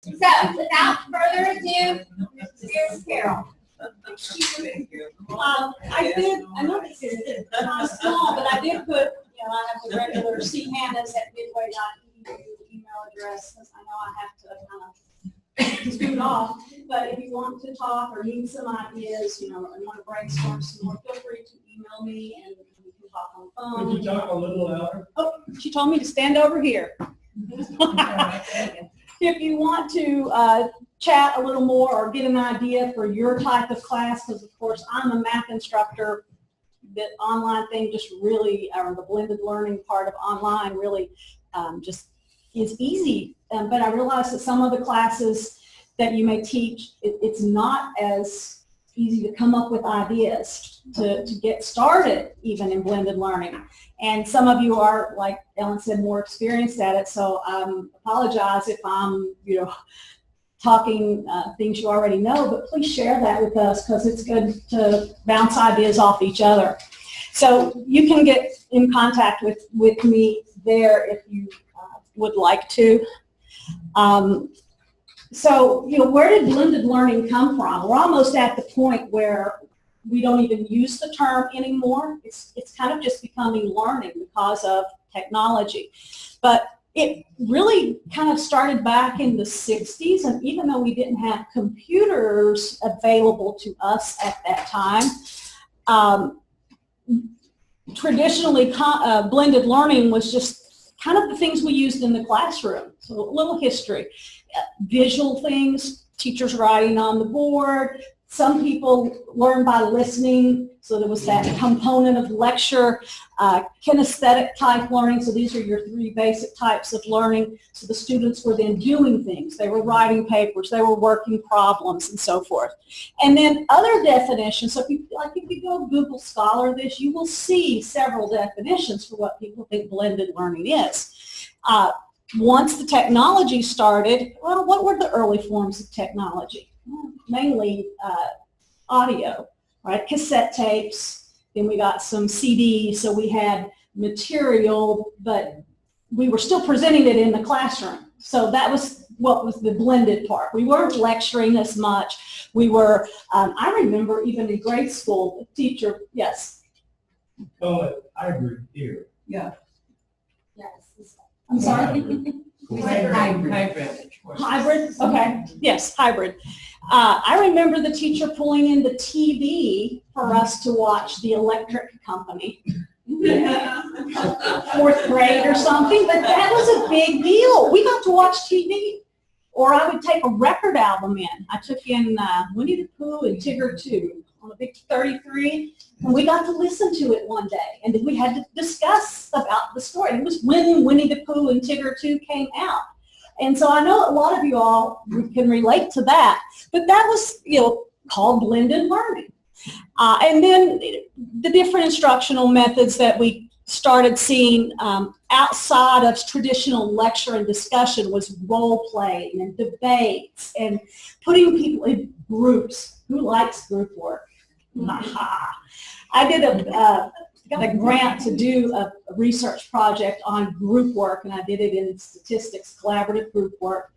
So, without further ado, here's Carol. I know this is not small, but I did put, I have the regular chandis@midway.edu email address, because I know I have to kind of scoot off. But if you want to talk or need some ideas, and want to brainstorm some more, feel free to email me and we can talk on the phone. Could you talk a little louder? Oh, she told me to stand over here. If you want to chat a little more or get an idea for your type of class, because of course I'm a math instructor, that online thing just really, or the blended learning part of online really just is easy. But I realize that some of the classes that you may teach, it's not as easy to come up with ideas to get started even in blended learning. And some of you are, like Ellen said, more experienced at it, so I apologize if I'm, talking things you already know, but please share that with us, because it's good to bounce ideas off each other. So you can get in contact with me there if you would like to. So, where did blended learning come from? We're almost at the point where we don't even use the term anymore. It's kind of just becoming learning because of technology. But it really kind of started back in the 60s, and even though we didn't have computers available to us at that time, traditionally blended learning was just kind of the things we used in the classroom. So a little history. Visual things, teachers writing on the board. Some people learn by listening, so there was that component of lecture, kinesthetic type learning, so these are your three basic types of learning. So the students were then doing things. They were writing papers, they were working problems, and so forth. And then other definitions, so if you go Google Scholar this, you will see several definitions for what people think blended learning is. Once the technology started, well, what were the early forms of technology? Mainly audio, right? Cassette tapes, then we got some CDs, so we had material, but we were still presenting it in the classroom. So that was what was the blended part. We weren't lecturing as much. We were, I remember even in grade school, the teacher, yes? Oh, hybrid here. Yeah. Yes. I'm sorry? Hybrid. Hybrid? Okay. Yes, hybrid. I remember the teacher pulling in the TV for us to watch The Electric Company. Fourth grade or something, but that was a big deal. We got to watch TV. Or I would take a record album in. I took in Winnie the Pooh and Tigger 2 on a big 33, and we got to listen to it one day, and we had to discuss about the story. It was when Winnie the Pooh and Tigger 2 came out. And so I know a lot of you all can relate to that, but that was, called blended learning. And then the different instructional methods that we started seeing outside of traditional lecture and discussion was role playing and debates and putting people in groups. Who likes group work? I did got a grant to do a research project on group work, and I did it in statistics, collaborative group work,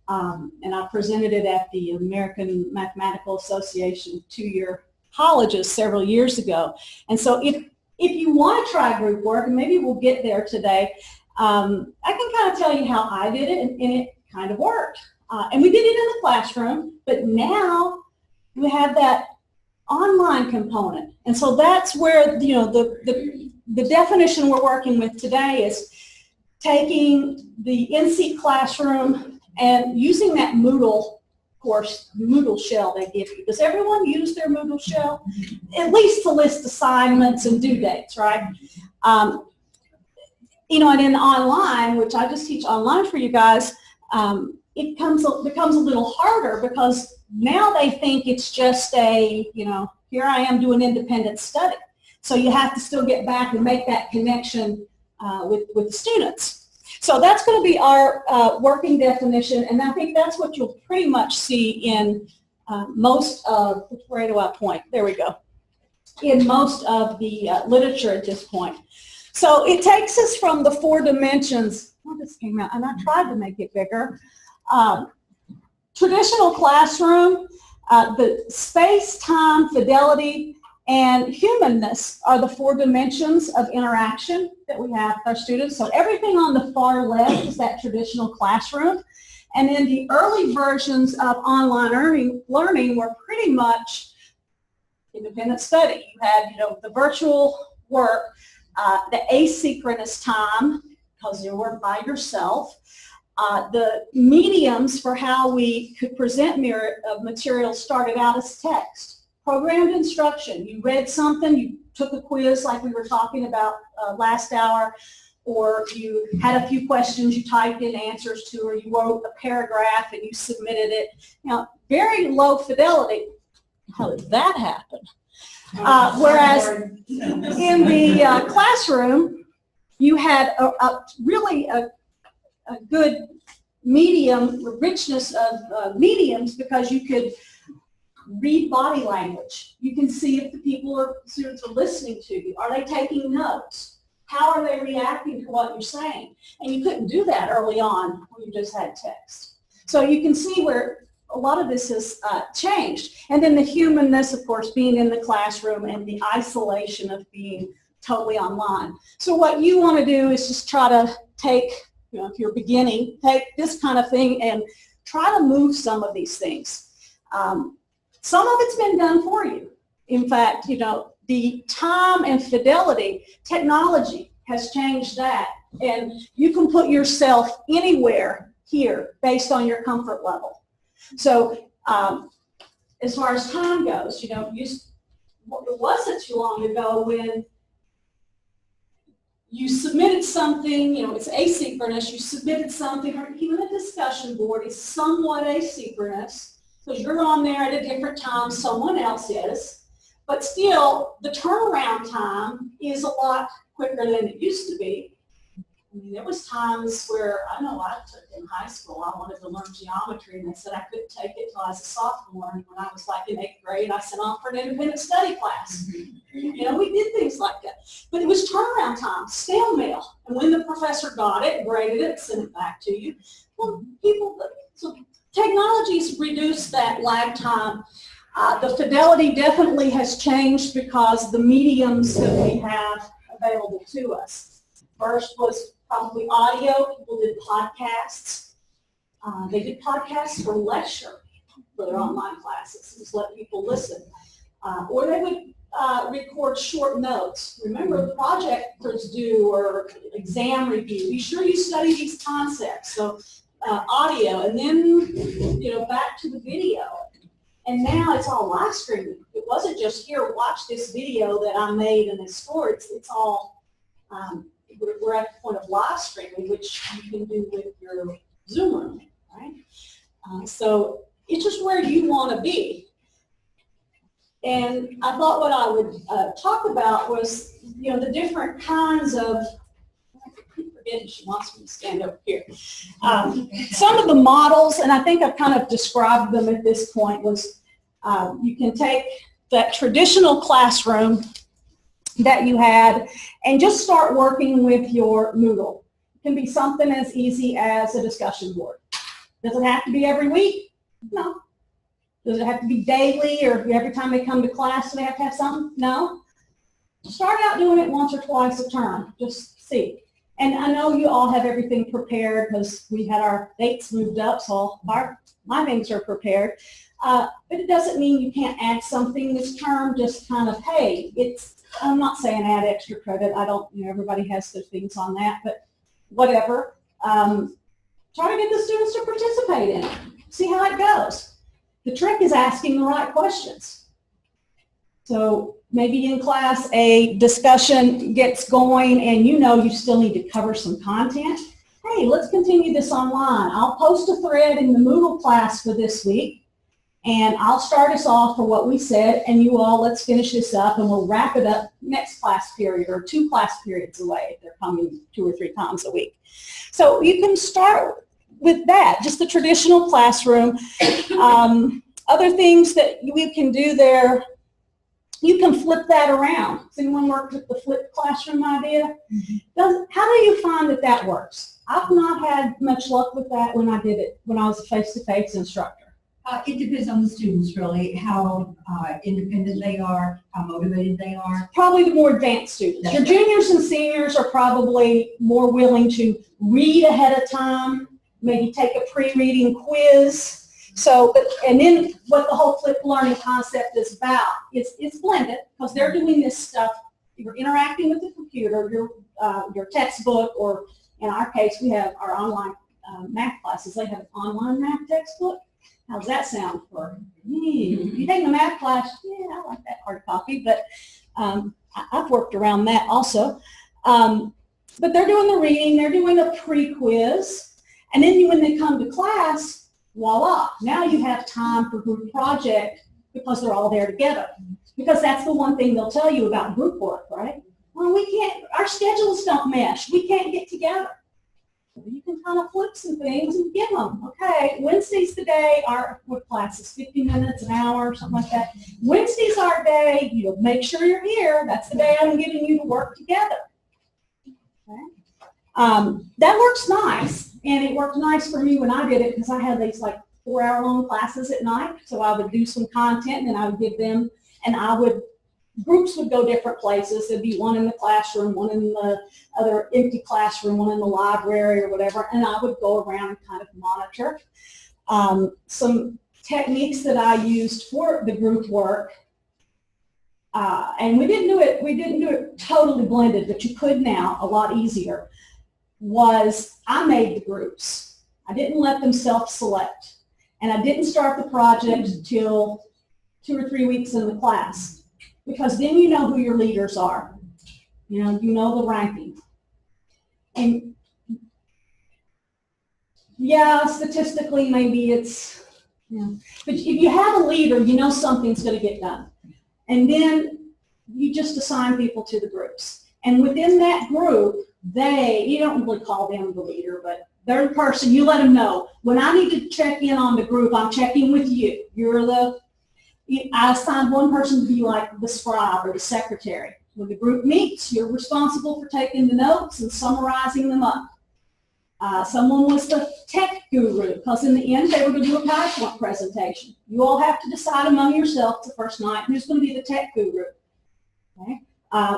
and I presented it at the American Mathematical Association two-year colleges several years ago. And so if you want to try group work, and maybe we'll get there today, I can kind of tell you how I did it, and it kind of worked. And we did it in the classroom, but now we have that online component. And so that's where, the definition we're working with today is taking the in-seat classroom and using that Moodle course, Moodle shell they give you. Does everyone use their Moodle shell? At least to list assignments and due dates, right? And in online, which I just teach online for you guys, it becomes a little harder because now they think it's just here I am doing independent study. So you have to still get back and make that connection with the students. So that's going to be our working definition, and I think that's what you'll pretty much see in most of, where do I point? There we go. In most of the literature at this point. So it takes us from the 4 dimensions. Well, this came out, and I tried to make it bigger. traditional classroom, the space, time, fidelity, and humanness are the 4 dimensions of interaction that we have with our students. So everything on the far left is that traditional classroom. And then the early versions of online learning were pretty much independent study. You had, the virtual work, the asynchronous time, because you were by yourself. The mediums for how we could present material started out as text. Programmed instruction. You read something, you took a quiz like we were talking about last hour, or you had a few questions you typed in answers to, or you wrote a paragraph and you submitted it. Very low fidelity. How did that happen? Whereas in the classroom, you had really a good medium, richness of mediums, because you could read body language. You can see if the students are listening to you. Are they taking notes? How are they reacting to what you're saying? And you couldn't do that early on when you just had text. So you can see where a lot of this has changed. And then the humanness, of course, being in the classroom, and the isolation of being totally online. So what you want to do is just try to take, if you're beginning, take this kind of thing and try to move some of these things. Some of it's been done for you. In fact, the time and fidelity, technology has changed that. And you can put yourself anywhere here based on your comfort level. So as far as time goes, it wasn't too long ago when you submitted something, it's asynchronous, you submitted something, or even a discussion board is somewhat asynchronous, because you're on there at a different time, someone else is, but still the turnaround time is a lot quicker than it used to be. I mean, there was times where I took in high school, I wanted to learn geometry, and they said I couldn't take it until I was a sophomore. And when I was in 8th grade, I sent off for an independent study class. We did things like that. But it was turnaround time, snail mail. And when the professor got it, graded it, sent it back to you. Well, so technology's reduced that lag time. The fidelity definitely has changed because the mediums that we have available to us. First was probably audio. People did podcasts. They did podcasts for lecture for their online classes. Just let people listen. Or they would record short notes. Remember, projectors do, or exam review. Be sure you study these concepts. So audio, and then back to the video. And now it's all live streaming. It wasn't just, here, watch this video that I made in this store. It's all, we're at the point of live streaming, which you can do with your Zoom room, right? So it's just where you want to be. And I thought what I would talk about was, the different kinds of, she wants me to stand over here. Some of the models, and I think I've kind of described them at this point, was you can take that traditional classroom that you had and just start working with your Moodle. It can be something as easy as a discussion board. Does it have to be every week? No. Does it have to be daily, or every time they come to class do they have to have something? No. Start out doing it once or twice a term. Just see. And I know you all have everything prepared because we had our dates moved up, so my things are prepared. But it doesn't mean you can't add something this term, just kind of, hey, I'm not saying add extra credit. I don't, everybody has their things on that, but whatever. Try to get the students to participate in it. See how it goes. The trick is asking the right questions. So maybe in class a discussion gets going and you still need to cover some content. Hey, let's continue this online. I'll post a thread in the Moodle class for this week, and I'll start us off for what we said, and you all, let's finish this up, and we'll wrap it up next class period, or 2 class periods away if they're coming 2 or 3 times a week. So you can start with that, just the traditional classroom. Other things that we can do there, you can flip that around. Has anyone worked with the flipped classroom idea? Mm-hmm. How do you find that works? I've not had much luck with that when I did it, when I was a face-to-face instructor. It depends on the students, really, how independent they are, how motivated they are. Probably the more advanced students. That's Your right. juniors and seniors are probably more willing to read ahead of time, maybe take a pre-reading quiz. So, and then what the whole flipped learning concept is about, it's blended, because they're doing this stuff. You're interacting with the computer, your textbook, or in our case, we have our online math classes. They have an online math textbook. How's that sound for you? You take a math class, yeah, I like that hard copy, but I've worked around that also. But they're doing the reading, they're doing a pre-quiz, and then when they come to class, voila, now you have time for group project because they're all there together. Because that's the one thing they'll tell you about group work, right? Well, we can't, our schedules don't mesh, we can't get together. You can kind of flip some things and give them, okay, Wednesday's the day, our class is 50 minutes, an hour, something like that. Wednesday's our day, you'll make sure you're here, that's the day I'm giving you to work together. Okay. That works nice, and it worked nice for me when I did it because I had these like 4-hour-long classes at night, so I would do some content and I would give them, and groups would go different places. There'd be one in the classroom, one in the other empty classroom, one in the library or whatever, and I would go around and kind of monitor. Some techniques that I used for the group work, and we didn't do it totally blended, but you could now a lot easier, was I made the groups. I didn't let them self-select, and I didn't start the project until 2 or 3 weeks in the class. Because then you know who your leaders are. You know the ranking. And yeah, statistically maybe it's, but if you have a leader, you know something's going to get done. And then you just assign people to the groups. And within that group, you don't really call them the leader, but they're the person, you let them know. When I need to check in on the group, I'm checking with you. I assigned one person to be like the scribe or the secretary. When the group meets, you're responsible for taking the notes and summarizing them up. Someone was the tech guru, because in the end they were going to do a PowerPoint presentation. You all have to decide among yourselves the first night who's going to be the tech guru. Okay?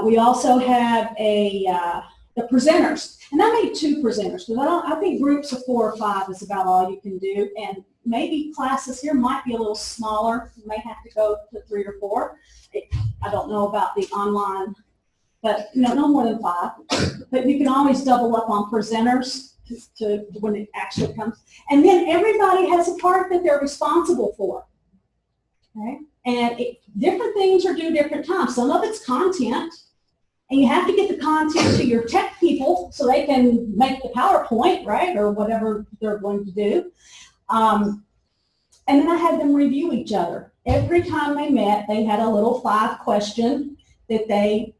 We also have the presenters, and I made 2 presenters because I think groups of 4 or 5 is about all you can do, and maybe classes here might be a little smaller. You may have to go to 3 or 4. I don't know about the online, but no more than 5. But you can always double up on presenters to when it actually comes. And then everybody has a part that they're responsible for. Okay? And different things are due different times. Some of it's content, and you have to get the content to your tech people so they can make the PowerPoint, right, or whatever they're going to do. And then I had them review each other. Every time they met, they had a little 5-question that they,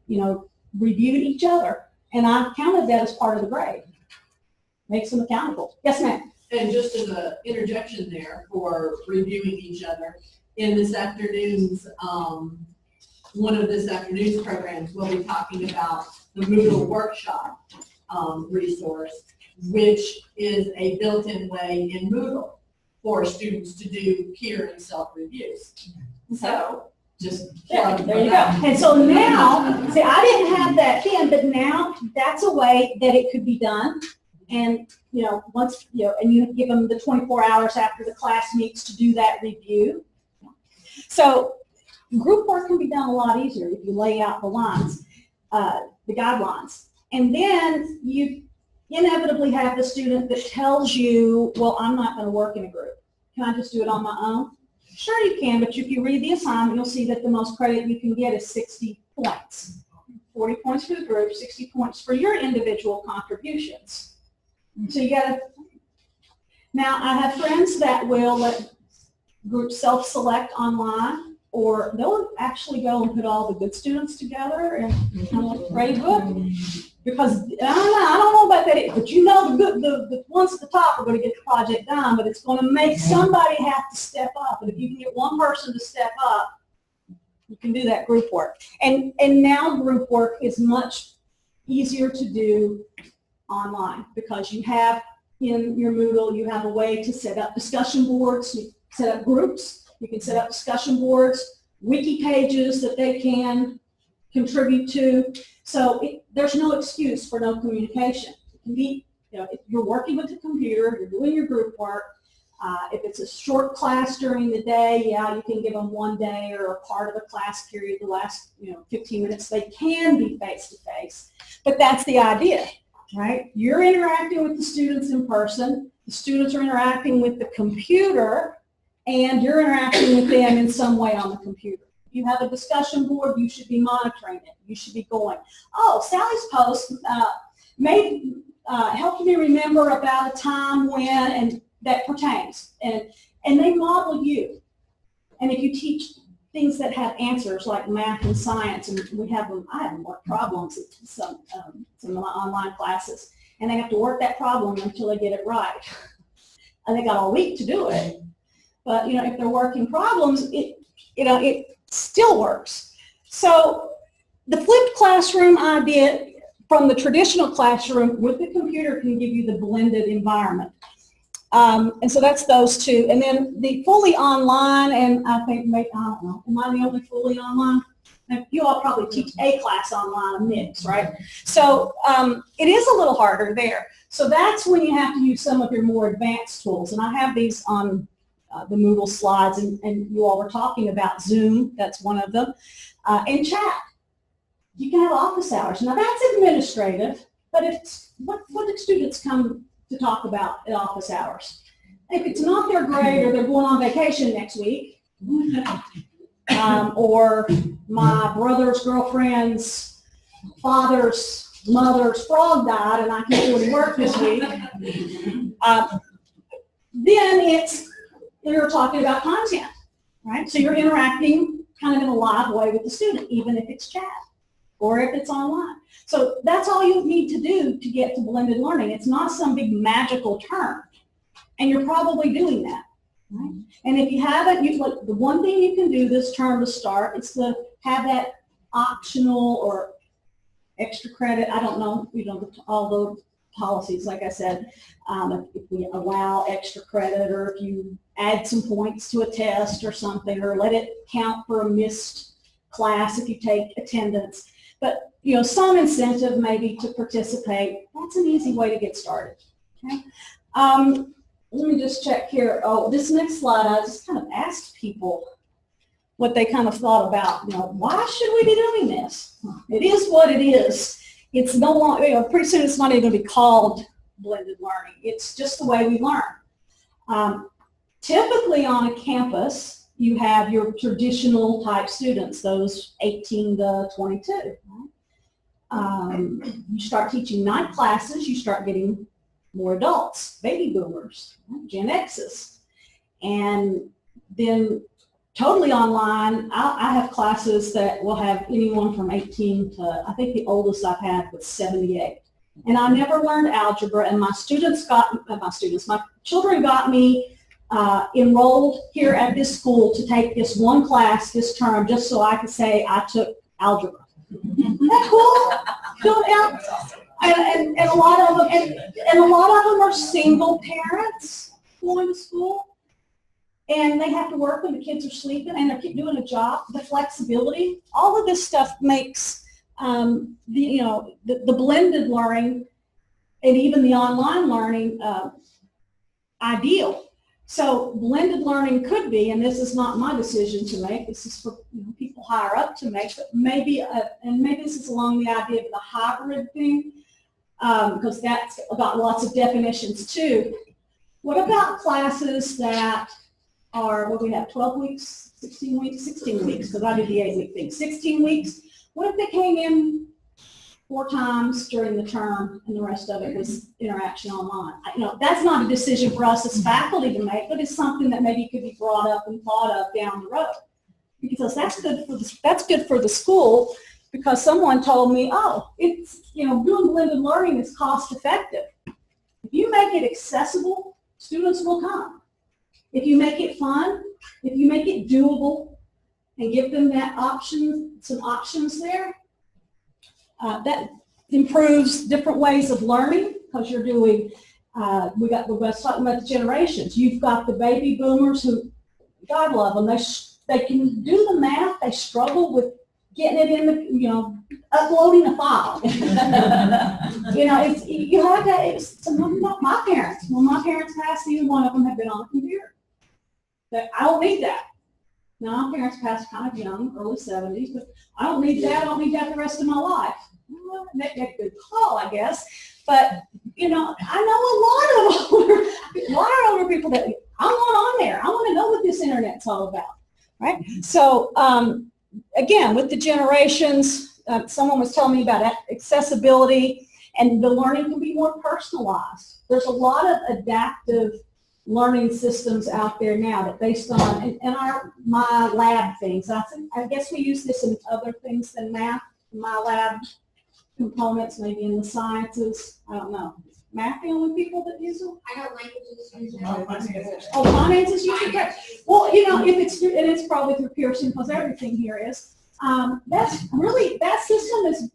reviewed each other. And I counted that as part of the grade. Makes them accountable. Yes, ma'am. And just as an interjection there for reviewing each other, in this afternoon's, one of this afternoon's programs, we'll be talking about the Moodle workshop resource, which is a built-in way in Moodle for students to do peer and self-reviews. So just plug There you go. that. And so now, see, I didn't have that then, but now that's a way that it could be done. And, once, and you give them the 24 hours after the class meets to do that review. So group work can be done a lot easier if you lay out the lines, the guidelines. And then you inevitably have the student that tells you, well, I'm not going to work in a group. Can I just do it on my own? Sure you can, but if you read the assignment, you'll see that the most credit you can get is 60 points. 40 points for the group, 60 points for your individual contributions. So you got to, now I have friends that will let groups self-select online, or they'll actually go and put all the good students together and kind of like a grade book. Because I don't know about that, but the ones at the top are going to get the project done, but it's going to make somebody have to step up. And if you can get one person to step up, you can do that group work. And now group work is much easier to do online because you have in your Moodle, you have a way to set up discussion boards. set up groups, you can set up discussion boards, wiki pages that they can contribute to. So there's no excuse for no communication. It can be, if you're working with the computer, you're doing your group work. If it's a short class during the day, yeah, you can give them one day or a part of a class period, the last 15 minutes. They can be face-to-face, but that's the idea, right? You're interacting with the students in person. The students are interacting with the computer, and you're interacting with them in some way on the computer. If you have a discussion board, you should be monitoring it. You should be going, oh, Sally's post helped me remember about a time when, and that pertains, and they model you. And if you teach things that have answers like math and science, and I have work problems in some of my online classes, and they have to work that problem until they get it right. And they got all week to do it. But if they're working problems, it still works. So the flipped classroom idea from the traditional classroom with the computer can give you the blended environment. And so that's those two. And then the fully online, and I think, I don't know, am I the only fully online? You all probably teach a class online, a mix, right? So it is a little harder there. So that's when you have to use some of your more advanced tools. And I have these on the Moodle slides, and you all were talking about Zoom. That's one of them. And chat. You can have office hours. Now that's administrative, but what do students come to talk about at office hours? If it's not their grade or they're going on vacation next week, or my brother's girlfriend's father's mother's frog died and I can't go to work this week, then you're talking about content, right? So you're interacting kind of in a live way with the student, even if it's chat or if it's online. So that's all you need to do to get to blended learning. It's not some big magical term, and you're probably doing that, right? And if you haven't, the one thing you can do this term to start is to have that optional or extra credit. I don't know, all the policies, like I said, if we allow extra credit, or if you add some points to a test or something, or let it count for a missed class if you take attendance. But some incentive maybe to participate. That's an easy way to get started. Okay. Let me just check here. Oh, this next slide, I just kind of asked people what they kind of thought about. Why should we be doing this? It is what it is. It's no longer. Pretty soon it's not even going to be called blended learning. It's just the way we learn. Typically on a campus, you have your traditional type students, those 18 to 22. You start teaching night classes, you start getting more adults, baby boomers, Gen X's. And then totally online, I have classes that will have anyone from 18 to, I think the oldest I've had was 78. And I never learned algebra, and my children got me enrolled here at this school to take this one class this term just so I could say I took algebra. Isn't that cool? Yeah. And a lot of them, and a lot of them are single parents going to school, and they have to work when the kids are sleeping, and they're doing a job. The flexibility, all of this stuff makes the blended learning and even the online learning ideal. So blended learning could be, and this is not my decision to make, this is for people higher up to make, but maybe this is along the idea of the hybrid thing, because that's got lots of definitions too. What about classes that are, what do we have, 12 weeks, 16 weeks, 16 weeks, because I did the 8-week thing, 16 weeks. What if they came in 4 times during the term and the rest of it was interaction online? That's not a decision for us as faculty to make, but it's something that maybe could be brought up and thought of down the road, because that's good for the school, because someone told me, oh, it's, doing blended learning is cost effective. If you make it accessible, students will come. If you make it fun, if you make it doable and give them that option, some options there, that improves different ways of learning, because you're doing, we was talking about the generations. You've got the baby boomers who God love them. They can do the math. They struggle with getting it in the, uploading a file. You have to, it's not my parents. When my parents passed, even one of them had been on a computer. I don't need that. Now, my parents passed kind of young, early 70s, but I don't need that. I don't need that the rest of my life. Well, make a good call, I guess. But, I know a lot of older people that I want on there. I want to know what this internet's all about, right? So, again, with the generations, someone was telling me about accessibility, and the learning can be more personalized. There's a lot of adaptive learning systems out there now that based on my lab things. I guess we use this in other things than math. My lab components, maybe in the sciences. I don't know. Math the only people that use them? I know languages use it. Oh, finances use it. Well, it's probably through Pearson because everything here is. That system is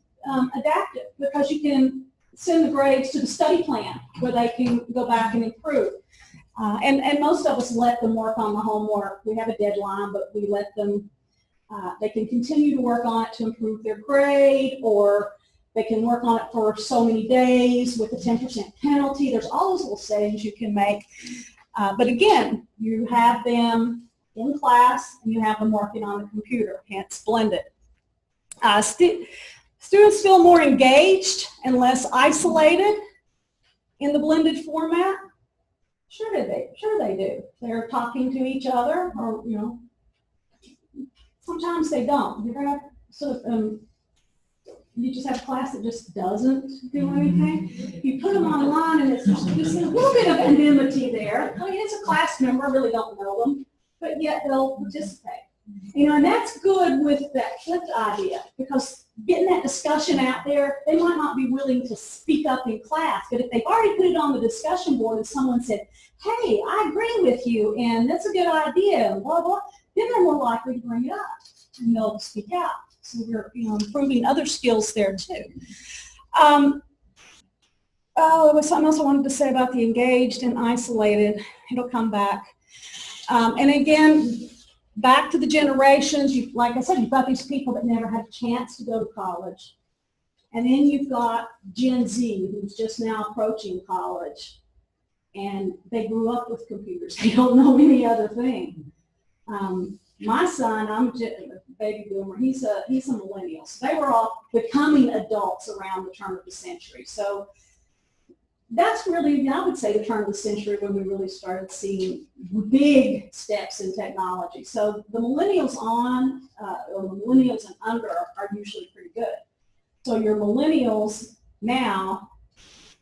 adaptive because you can send the grades to the study plan where they can go back and improve. And most of us let them work on the homework. We have a deadline, but we let them, they can continue to work on it to improve their grade, or they can work on it for so many days with a 10% penalty. There's all those little settings you can make. But again, you have them in class and you have them working on the computer, hence blended. Students feel more engaged and less isolated in the blended format. Sure they do. They're talking to each other, or sometimes they don't. You just have a class that just doesn't do anything. You put them online, and it's just a little bit of anonymity there. I mean, it's a class member, I really don't know them, but yet they'll participate. And that's good with that flipped idea, because getting that discussion out there, they might not be willing to speak up in class, but if they've already put it on the discussion board and someone said, hey, I agree with you, and that's a good idea, and blah, blah, then they're more likely to bring it up, and they'll speak out. So we're improving other skills there too. There was something else I wanted to say about the engaged and isolated. It'll come back. And again, back to the generations, like I said, you've got these people that never had a chance to go to college. And then you've got Gen Z, who's just now approaching college. And they grew up with computers. They don't know any other thing. My son, I'm a baby boomer, he's a millennial. So they were all becoming adults around the turn of the century. So that's really, I would say, the turn of the century when we really started seeing big steps in technology. So the millennials or the millennials and under are usually pretty good. So your millennials now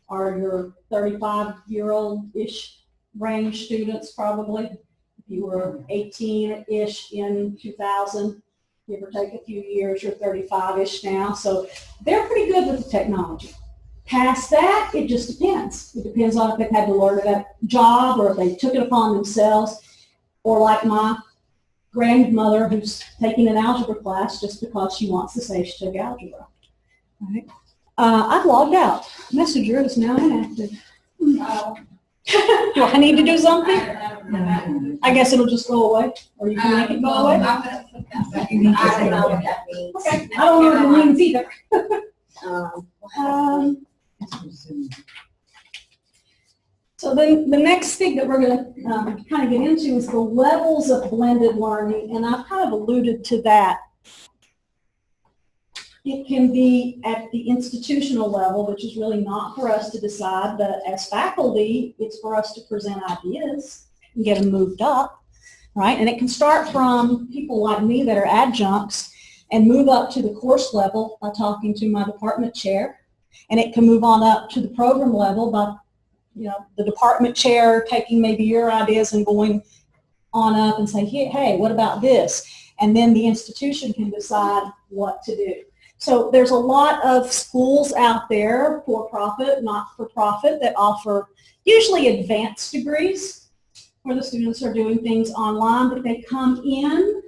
are your 35-year-old-ish range students probably. If you were 18-ish in 2000, give or take a few years, you're 35-ish now. So they're pretty good with the technology. Past that, it just depends. It depends on if they've had to learn that job or if they took it upon themselves, or like my grandmother who's taking an algebra class just because she wants to say she took algebra. Right? I've logged out. Messenger is now inactive. Do I need to do something? I guess it'll just go away, or you can make it go away. I don't know what that means. Okay. I don't know what it means either. So then the next thing that we're going to kind of get into is the levels of blended learning, and I've kind of alluded to that. It can be at the institutional level, which is really not for us to decide, but as faculty, it's for us to present ideas and get them moved up, right? And it can start from people like me that are adjuncts and move up to the course level by talking to my department chair. And it can move on up to the program level by, the department chair taking maybe your ideas and going on up and say, hey, what about this? And then the institution can decide what to do. So there's a lot of schools out there, for-profit, not-for-profit, that offer usually advanced degrees where the students are doing things online, but they come in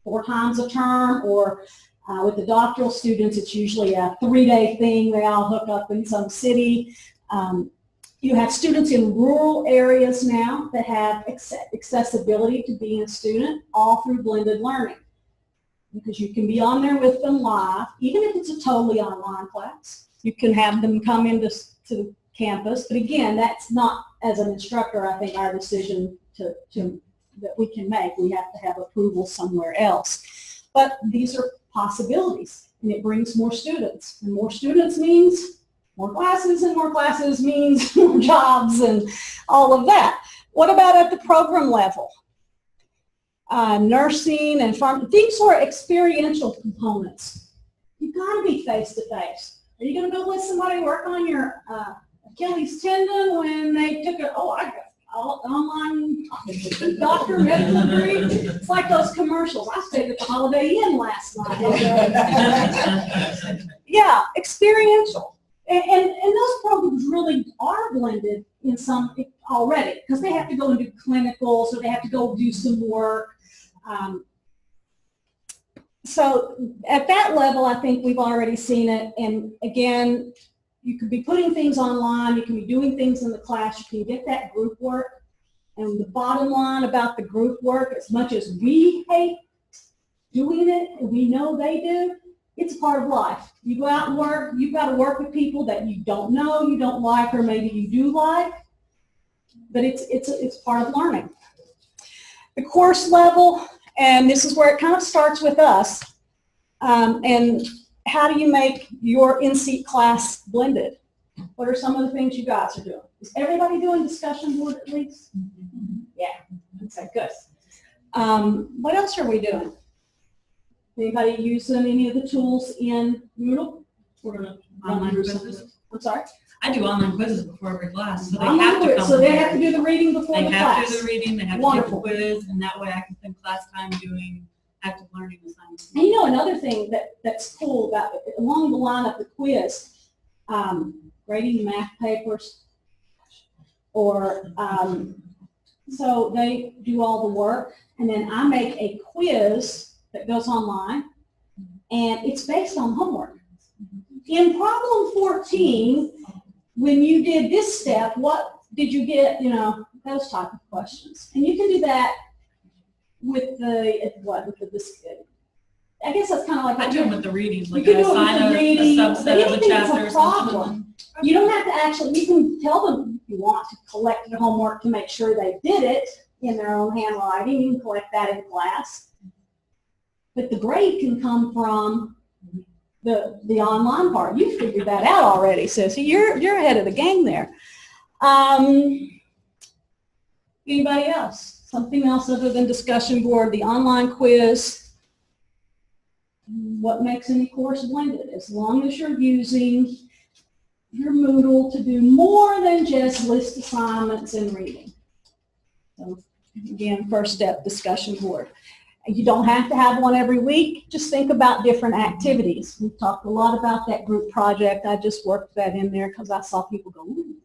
4 times a term, or with the doctoral students, it's usually a 3-day thing. They all hook up in some city. You have students in rural areas now that have accessibility to being a student, all through blended learning. Because you can be on there with them live, even if it's a totally online class. You can have them come into to campus, but again, that's not, as an instructor, I think, our decision that we can make. We have to have approval somewhere else. But these are possibilities, and it brings more students. And more students means more classes, and more classes means more jobs and all of that. What about at the program level? Nursing and farm, things are experiential components. You've got to be face-to-face. Are you going to go let somebody work on your Achilles tendon when they took I got online doctor medical degree? It's like those commercials. I stayed at the Holiday Inn last night. Yeah, experiential. And those programs really are blended in some already, because they have to go and do clinicals, or they have to go do some work. So at that level, I think we've already seen it. And again, you could be putting things online, you can be doing things in the class, you can get that group work. And the bottom line about the group work, as much as we hate doing it, and we know they do, it's a part of life. You go out and work, you've got to work with people that you don't know, you don't like, or maybe you do like, but it's part of learning. The course level, and this is where it kind of starts with us, and how do you make your in-seat class blended? What are some of the things you guys are doing? Is everybody doing discussion board at least? Yeah, okay, good. What else are we doing? Anybody using any of the tools in Moodle? We're going to Online quizzes. I'm sorry? I do online quizzes before every class, so they Online have to quiz. come So they here. have to do the reading before They the have class. to do the reading, they have Wonderful. to do the quiz, and that way I can spend class time doing active learning assignments. And you know, another thing that's cool about it, along the line of the quiz, grading math papers, or so they do all the work, and then I make a quiz that goes online, and it's based on homework. In problem 14, when you did this step, what did you get, you know, those type of questions. And you can do that with this, I guess that's kind of like. I do them with the readings, like You can I do it with assign the a reading, but subset of a anything that's chapter a or something. problem, you don't have to actually, you can tell them if you want to collect the homework to make sure they did it in their own handwriting. You can collect that in class. But the grade can come from the online part. You figured that out already, so you're ahead of the game there. Anybody else? Something else other than discussion board, the online quiz? What makes any course blended? As long as you're using your Moodle to do more than just list assignments and reading. So again, first step, discussion board. You don't have to have one every week. Just think about different activities. We've talked a lot about that group project. I just worked that in there because I saw people go, ooh.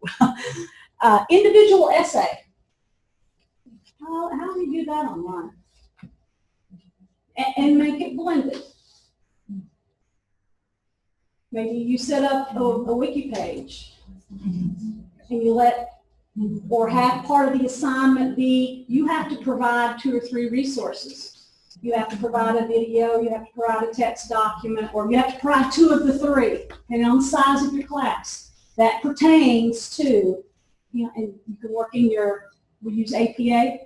Individual essay. How do you do that online? And make it blended. Maybe you set up a wiki page and you or have part of the assignment be, you have to provide 2 or 3 resources. You have to provide a video, you have to provide a text document, or you have to provide 2 of the 3, depending on the size of your class. That pertains to, you know, and you can work in we use APA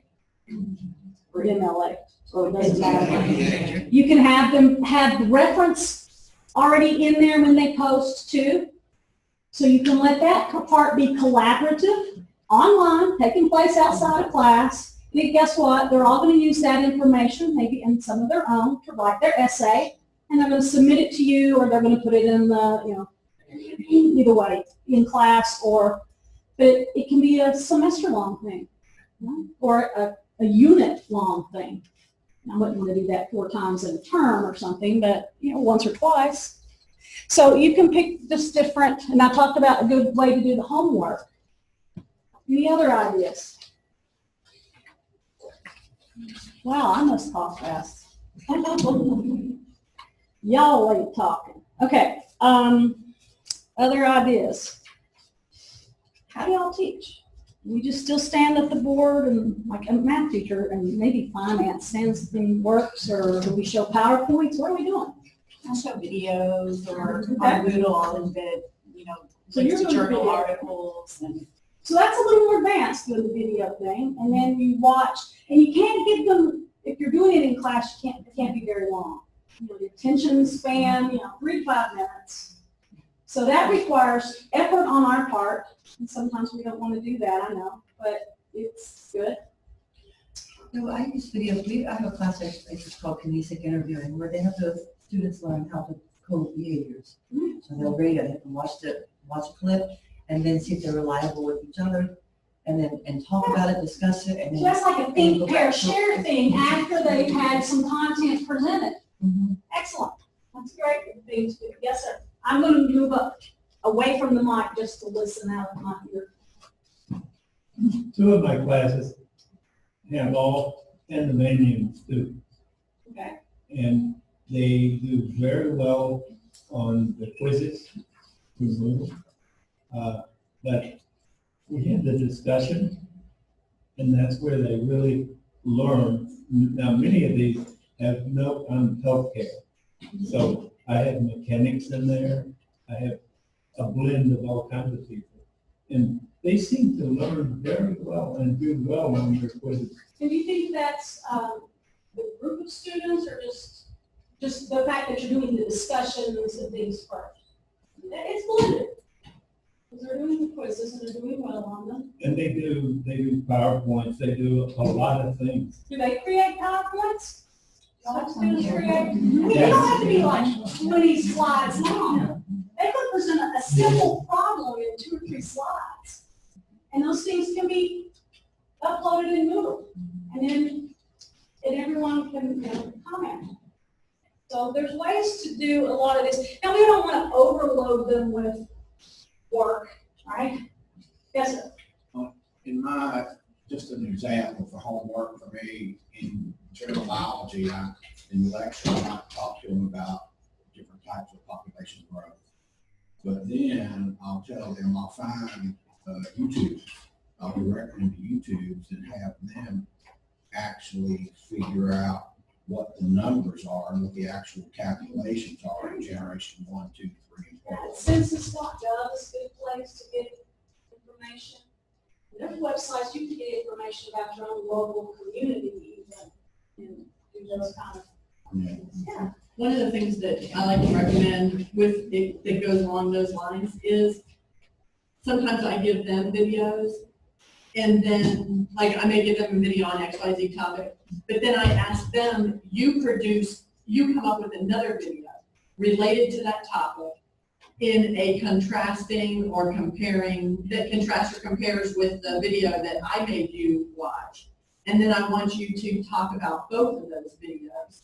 or MLA, so it doesn't matter. You can have them have the reference already in there when they post too. So you can let that part be collaborative, online, taking place outside of class. And guess what? They're all going to use that information, maybe in some of their own, to write their essay, and they're going to submit it to you, or they're going to put it in the, you know, either way, in class, but it can be a semester-long thing, or a unit-long thing. I wouldn't want to do that 4 times in a term or something, but, you know, once or twice. So you can pick just different, and I talked about a good way to do the homework. Any other ideas? Wow, I must talk fast. Y'all ain't talking. Okay, other ideas? how do y'all teach? We just still stand at the board and like a math teacher and maybe finance sends them works, or do we show PowerPoints? What are we doing? I show videos or Okay. on Moodle, I'll embed, So links you're to doing journal video. articles and. So that's a little more advanced than the video thing. And then you watch, and you can't give them, if you're doing it in class, it can't be very long. Your attention span, 3 to 5 minutes. So that requires effort on our part. And sometimes we don't want to do that, I know, but it's good. No, I use videos. I have a class it's called kinesic interviewing, where they have the students learn how to code behaviors. So they'll read it and watch a clip, and then see if they're reliable with each other, and talk about it, discuss it, and So then. that's like a think, pair, share thing after they've had some content presented. Mhm. Excellent. That's a great thing to do. Yes, sir. I'm going to move up away from the mic just to listen out of my ear. 2 of my classes have all Panamanian students, Okay. and they do very well on the quizzes through Moodle. But we had the discussion, and that's where they really learn. Now, many of these have no healthcare. So I have mechanics in there. I have a blend of all kinds of people. And they seem to learn very well and do well on their quizzes. And do you think that's the group of students, or just the fact that you're doing the discussions and things first? It's blended. Because they're doing the quizzes and they're doing well on them. And they do PowerPoints, they do a lot of things. Do they create PowerPoints? Some students Yeah. create. I mean, they don't have to be like 20 slides long. They could present a simple problem in 2 or 3 slides. And those things can be uploaded in Moodle. And everyone can comment. So there's ways to do a lot of this. Now, we don't want to overload them with work, right? Yes, sir. In just an example for homework for me, in general biology, in lecture, I might talk to them about different types of population growth. But then I'll tell them, I'll find YouTube, I'll direct them to YouTubes and have them actually figure out what the numbers are and what the actual calculations are in generation 1, 2, 3, and 4. Census.gov is a good place to get information. There's websites you can get information about your own local community even, and do those kind of, yeah. One of the things that I like to recommend with it that goes along those lines is sometimes I give them videos, and then like I may give them a video on XYZ topic, but then I ask them, you come up with another video related to that topic in a contrasting or comparing, that contrasts or compares with the video that I made you watch. And then I want you to talk about both of those videos.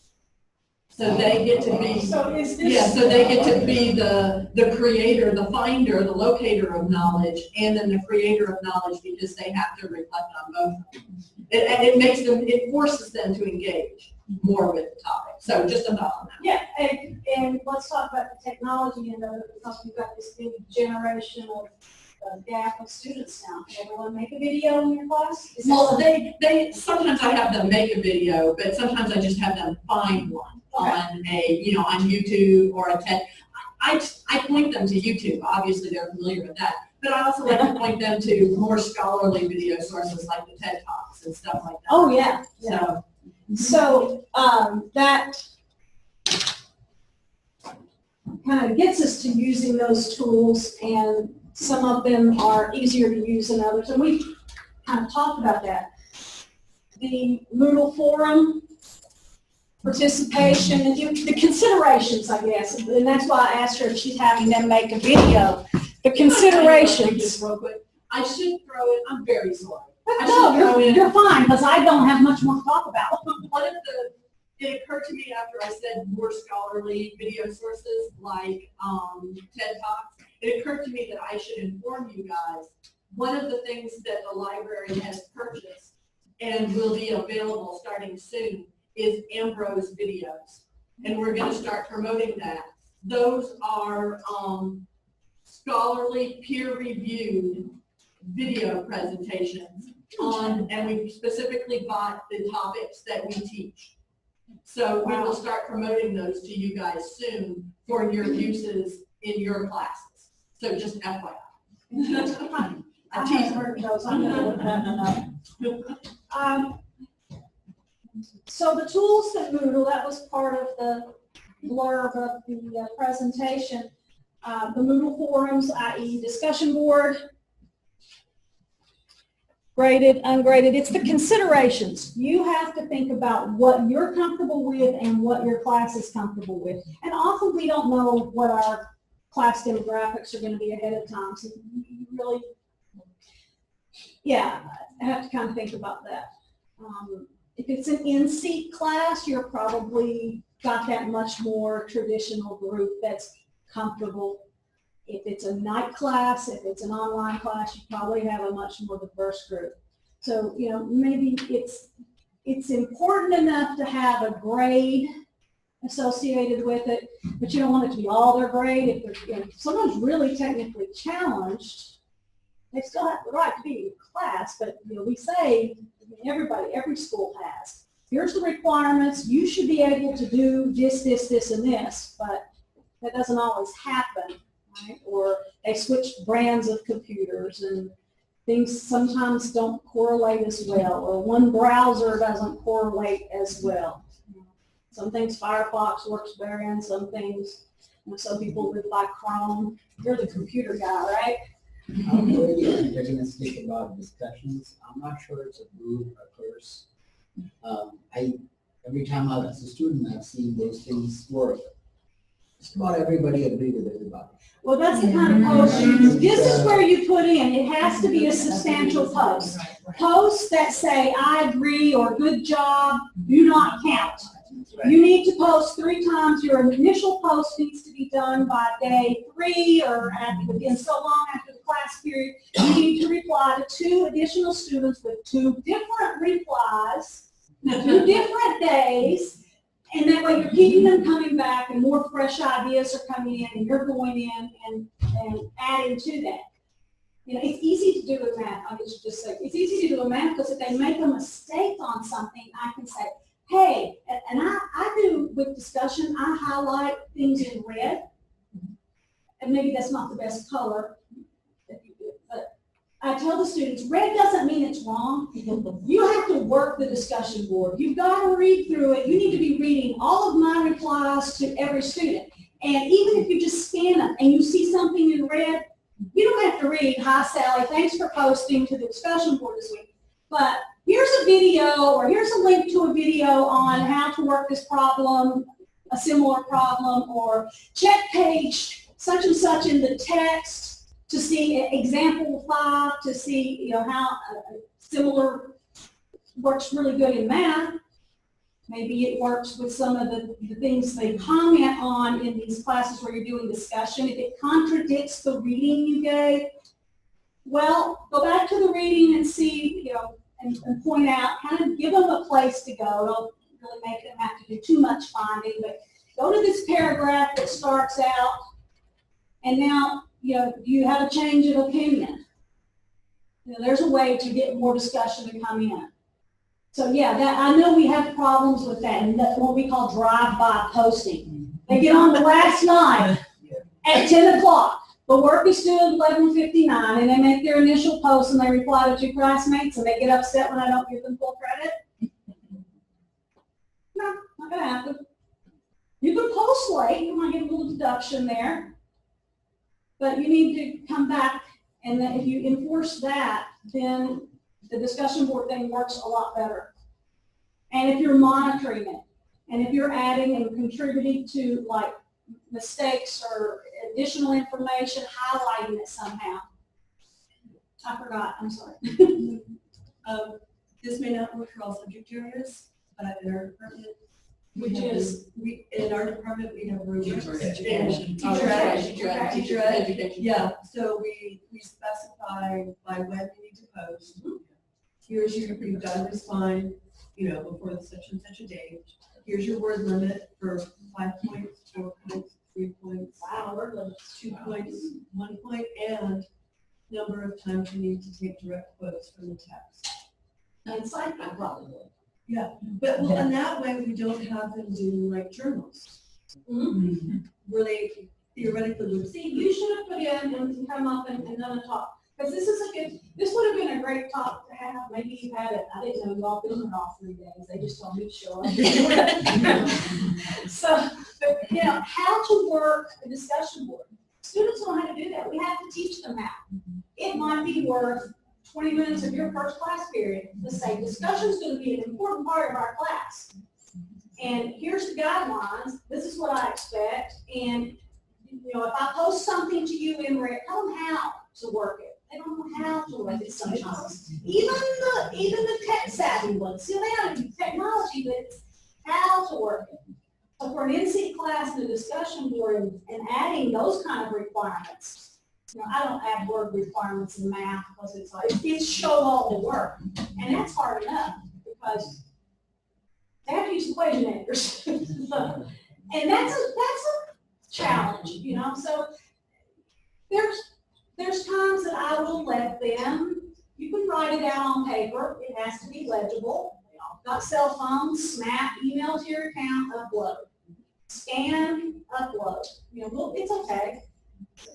So they get to be, So is this? yeah, so they get to be the creator, the finder, the locator of knowledge, and then the creator of knowledge, because they have to reflect on both of them. It forces them to engage more with the topic. So just a thought on that. Yeah, and let's talk about the technology and because we've got this big generation of gap of students now. Can everyone make a video in your class? Is that Well, something- they sometimes I have them make a video, but sometimes I just have them find one on on YouTube or a TED. I point them to YouTube. Obviously, they're familiar with that. But I also like to point them to more scholarly video sources like the TED Talks and stuff like that. Oh, yeah. So So that kind of gets us to using those tools, and some of them are easier to use than others, and we kind of talked about that. The Moodle forum participation, and the considerations, I guess, and that's why I asked her if she's having them make a video. The considerations. Just real quick, I should throw in. I'm very sorry. I No, should throw in. you're fine, because I don't have much more to talk about. It occurred to me after I said more scholarly video sources like TED Talks, it occurred to me that I should inform you guys, one of the things that the library has purchased and will be available starting soon is Ambrose videos. And we're going to start promoting that. Those are scholarly, peer-reviewed video presentations on, and we specifically bought the topics that we teach. So we will start promoting those to you guys soon for your uses in your classes. So just FYI. I haven't heard those. I'm gonna look that up. So the tools that Moodle, that was part of the blurb of the presentation. The Moodle forums, i.e. discussion board, graded, ungraded, it's the considerations. You have to think about what you're comfortable with and what your class is comfortable with. And often we don't know what our class demographics are going to be ahead of time. So you really, yeah, I have to kind of think about that. If it's an in-seat class, you're probably got that much more traditional group that's comfortable. If it's a night class, if it's an online class, you probably have a much more diverse group. So, you know, maybe it's important enough to have a grade associated with it, but you don't want it to be all their grade. If they're, you know, if someone's really technically challenged, they still have the right to be in class, but, you know, we say, every school has. Here's the requirements. You should be able to do this, this, this, and this, but that doesn't always happen. Right? Or they switch brands of computers and things sometimes don't correlate as well, or one browser doesn't correlate as well. Some things Firefox works better in, some things, you know, some people live by Chrome. You're the computer guy, right? I'm really enthusiastic about discussions. I'm not sure it's a group or course. Every time as a student, I've seen those things work. Just about everybody agree with everybody. Well, that's the kind of post this is where you put in. It has to be a substantial post. Posts that say, I agree, or good job, do not count. You need to post 3 times. Your initial post needs to be done by day 3 or within so long after the class period. You need to reply to 2 additional students with 2 different replies, 2 different days. And that way you're keeping them coming back and more fresh ideas are coming in and you're going in and adding to that. You know, it's easy to do with math. I should just say, it's easy to do with math because if they make a mistake on something, I can say, hey, and I do with discussion, I highlight things in red. And maybe that's not the best color. But I tell the students, red doesn't mean it's wrong. You have to work the discussion board. You've got to read through it. You need to be reading all of my replies to every student. And even if you just scan them and you see something in red, you don't have to read, hi Sally, thanks for posting to the discussion board this week. But here's a video, or here's a link to a video on how to work this problem, a similar problem, or check page such and such in the text to see example 5, to see, you know, how similar works really good in math. Maybe it works with some of the things they comment on in these classes where you're doing discussion. If it contradicts the reading you gave, well, go back to the reading and see, you know, and point out, kind of give them a place to go. Don't really make them have to do too much finding, but go to this paragraph that starts out, and now, you know, do you have a change of opinion? You know, there's a way to get more discussion to come in. So yeah, that I know we have problems with that, and that's what we call drive-by posting. They get on the last night at 10 o'clock. The work is due at 11:59, and they make their initial post, and they reply to 2 classmates, and they get upset when I don't give them full credit. No, not gonna happen. You can post late, you might get a little deduction there, but you need to come back, and then if you enforce that, then the discussion board thing works a lot better. And if you're monitoring it, and if you're adding and contributing to like mistakes or additional information, highlighting it somehow. I forgot, I'm sorry. This may not work for all subject areas, but in our department, in our department, we have rubrics. Education. Teacher ed. Yeah, so we specify by when you need to post. Here's your, you've got to respond, you know, before such and such a date. Here's your word limit for 5 points, 4 points, 3 points. Wow, we're good. 2 points, 1 point, and number of times you need to take direct quotes from the text. And cite that probably. But, well, and that way we don't have them do like journals, where they theoretically would See, you should have put in and come up and done a talk, because this would have been a great talk to have. Maybe you had it, I didn't know you all been in all 3 days, they just told me to show up. So, but, how to work a discussion board. Students don't know how to do that, we have to teach them how. It might be worth 20 minutes of your first class period to say, discussion is going to be an important part of our class. And here's the guidelines, this is what I expect, and if I post something to you in red, tell them how to work it. They don't know how to work it sometimes. Even the tech savvy ones, see, they have technology, but it's how to work it. So for an NC class and a discussion board and adding those kind of requirements, I don't add word requirements in math because it's show all the work. And that's hard enough because they have to use equation editors. And that's a challenge, so there's times that I will let them, you can write it out on paper, it has to be legible. Got cell phones, snap, email to your account, upload. Scan, upload. It's okay.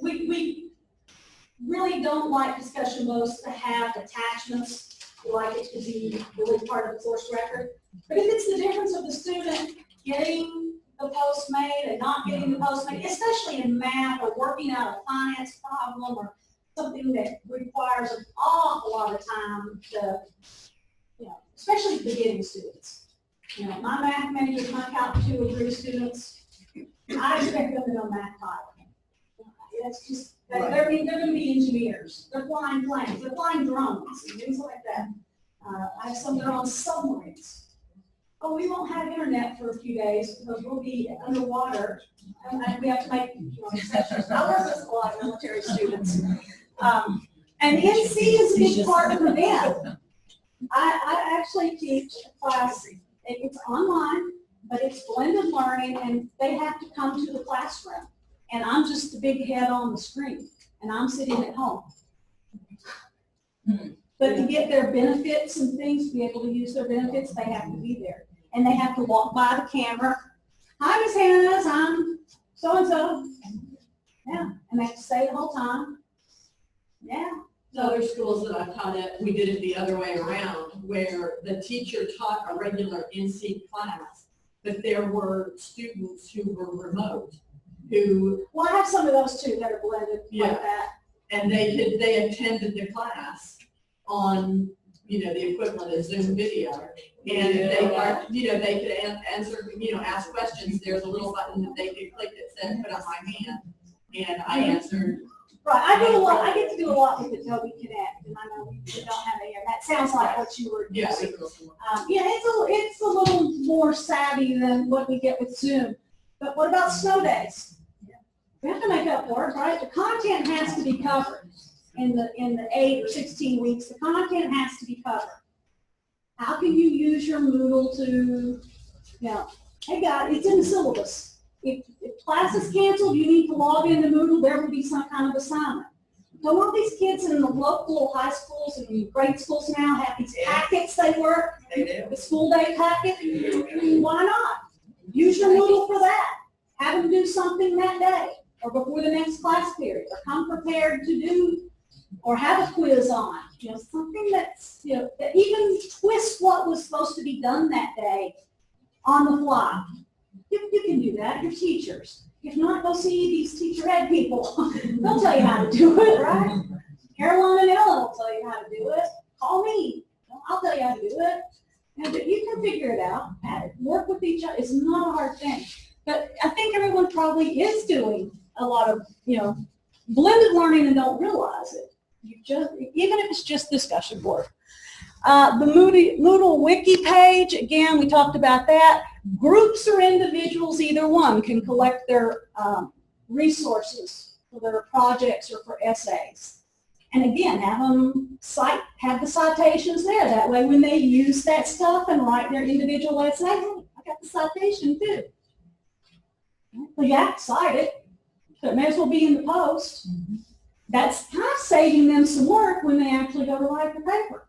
We really don't like discussion boards to have attachments. We like it to be really part of the course record. But if it's the difference of the student getting the post made and not getting the post made, especially in math or working out a finance problem or something that requires an awful lot of time to, especially beginning students. My math majors, my Calc 2 or 3 students, I expect them to know math type. It's just, they're going to be engineers. They're flying planes, they're flying drones, and things like that. I have some that are on submarines. Oh, we won't have internet for a few days because we'll be underwater, and we have to make exceptions. I work with a lot of military students. And NC is a big part of them. I actually teach a class, it's online, but it's blended learning, and they have to come to the classroom. And I'm just the big head on the screen, and I'm sitting at home. But to get their benefits and things, to be able to use their benefits, they have to be there. And they have to walk by the camera. Hi, Miss Hannah, I'm so-and-so. Yeah, and they have to say the whole time. Yeah. The other schools that I've taught at, we did it the other way around, where the teacher taught a regular NC class, but there were students who were remote, Well, I have some of those too that are blended like that. And they attended the class on, the equivalent of Zoom video. And they were, they could answer, ask questions. There's a little button that they could click that said, put up my hand. And I answered. Right, I do a lot, I get to do a lot with Adobe Connect, and I know we don't have it here. That sounds like what you were doing. It's a little more savvy than what we get with Zoom. But what about snow days? We have to make up for it, right? The content has to be covered in the 8 or 16 weeks. The content has to be covered. How can you use your Moodle to, hey guys, it's in the syllabus. If class is canceled, you need to log into Moodle, there will be some kind of assignment. Don't all these kids in the local high schools and grade schools now have these packets they work? The school day packet? Why not? Use your Moodle for that. Have them do something that day or before the next class period, or come prepared to do, or have a quiz on. Something that's, that even twists what was supposed to be done that day on the fly. You can do that, you're teachers. If not, go see these teacher ed people. They'll tell you how to do it, right? Caroline and Ellen will tell you how to do it. Call me, I'll tell you how to do it. And you can figure it out. Work with each other, it's not a hard thing. But I think everyone probably is doing a lot of, blended learning and don't realize it. Even if it's just discussion board. The Moodle wiki page, again, we talked about that. Groups or individuals, either one, can collect their resources for their projects or for essays. And again, have the citations there. That way when they use that stuff and write their individual essay, hey, I got the citation too. Well, you have to cite it, so it may as well be in the post. that's kind of saving them some work when they actually go to write the paper.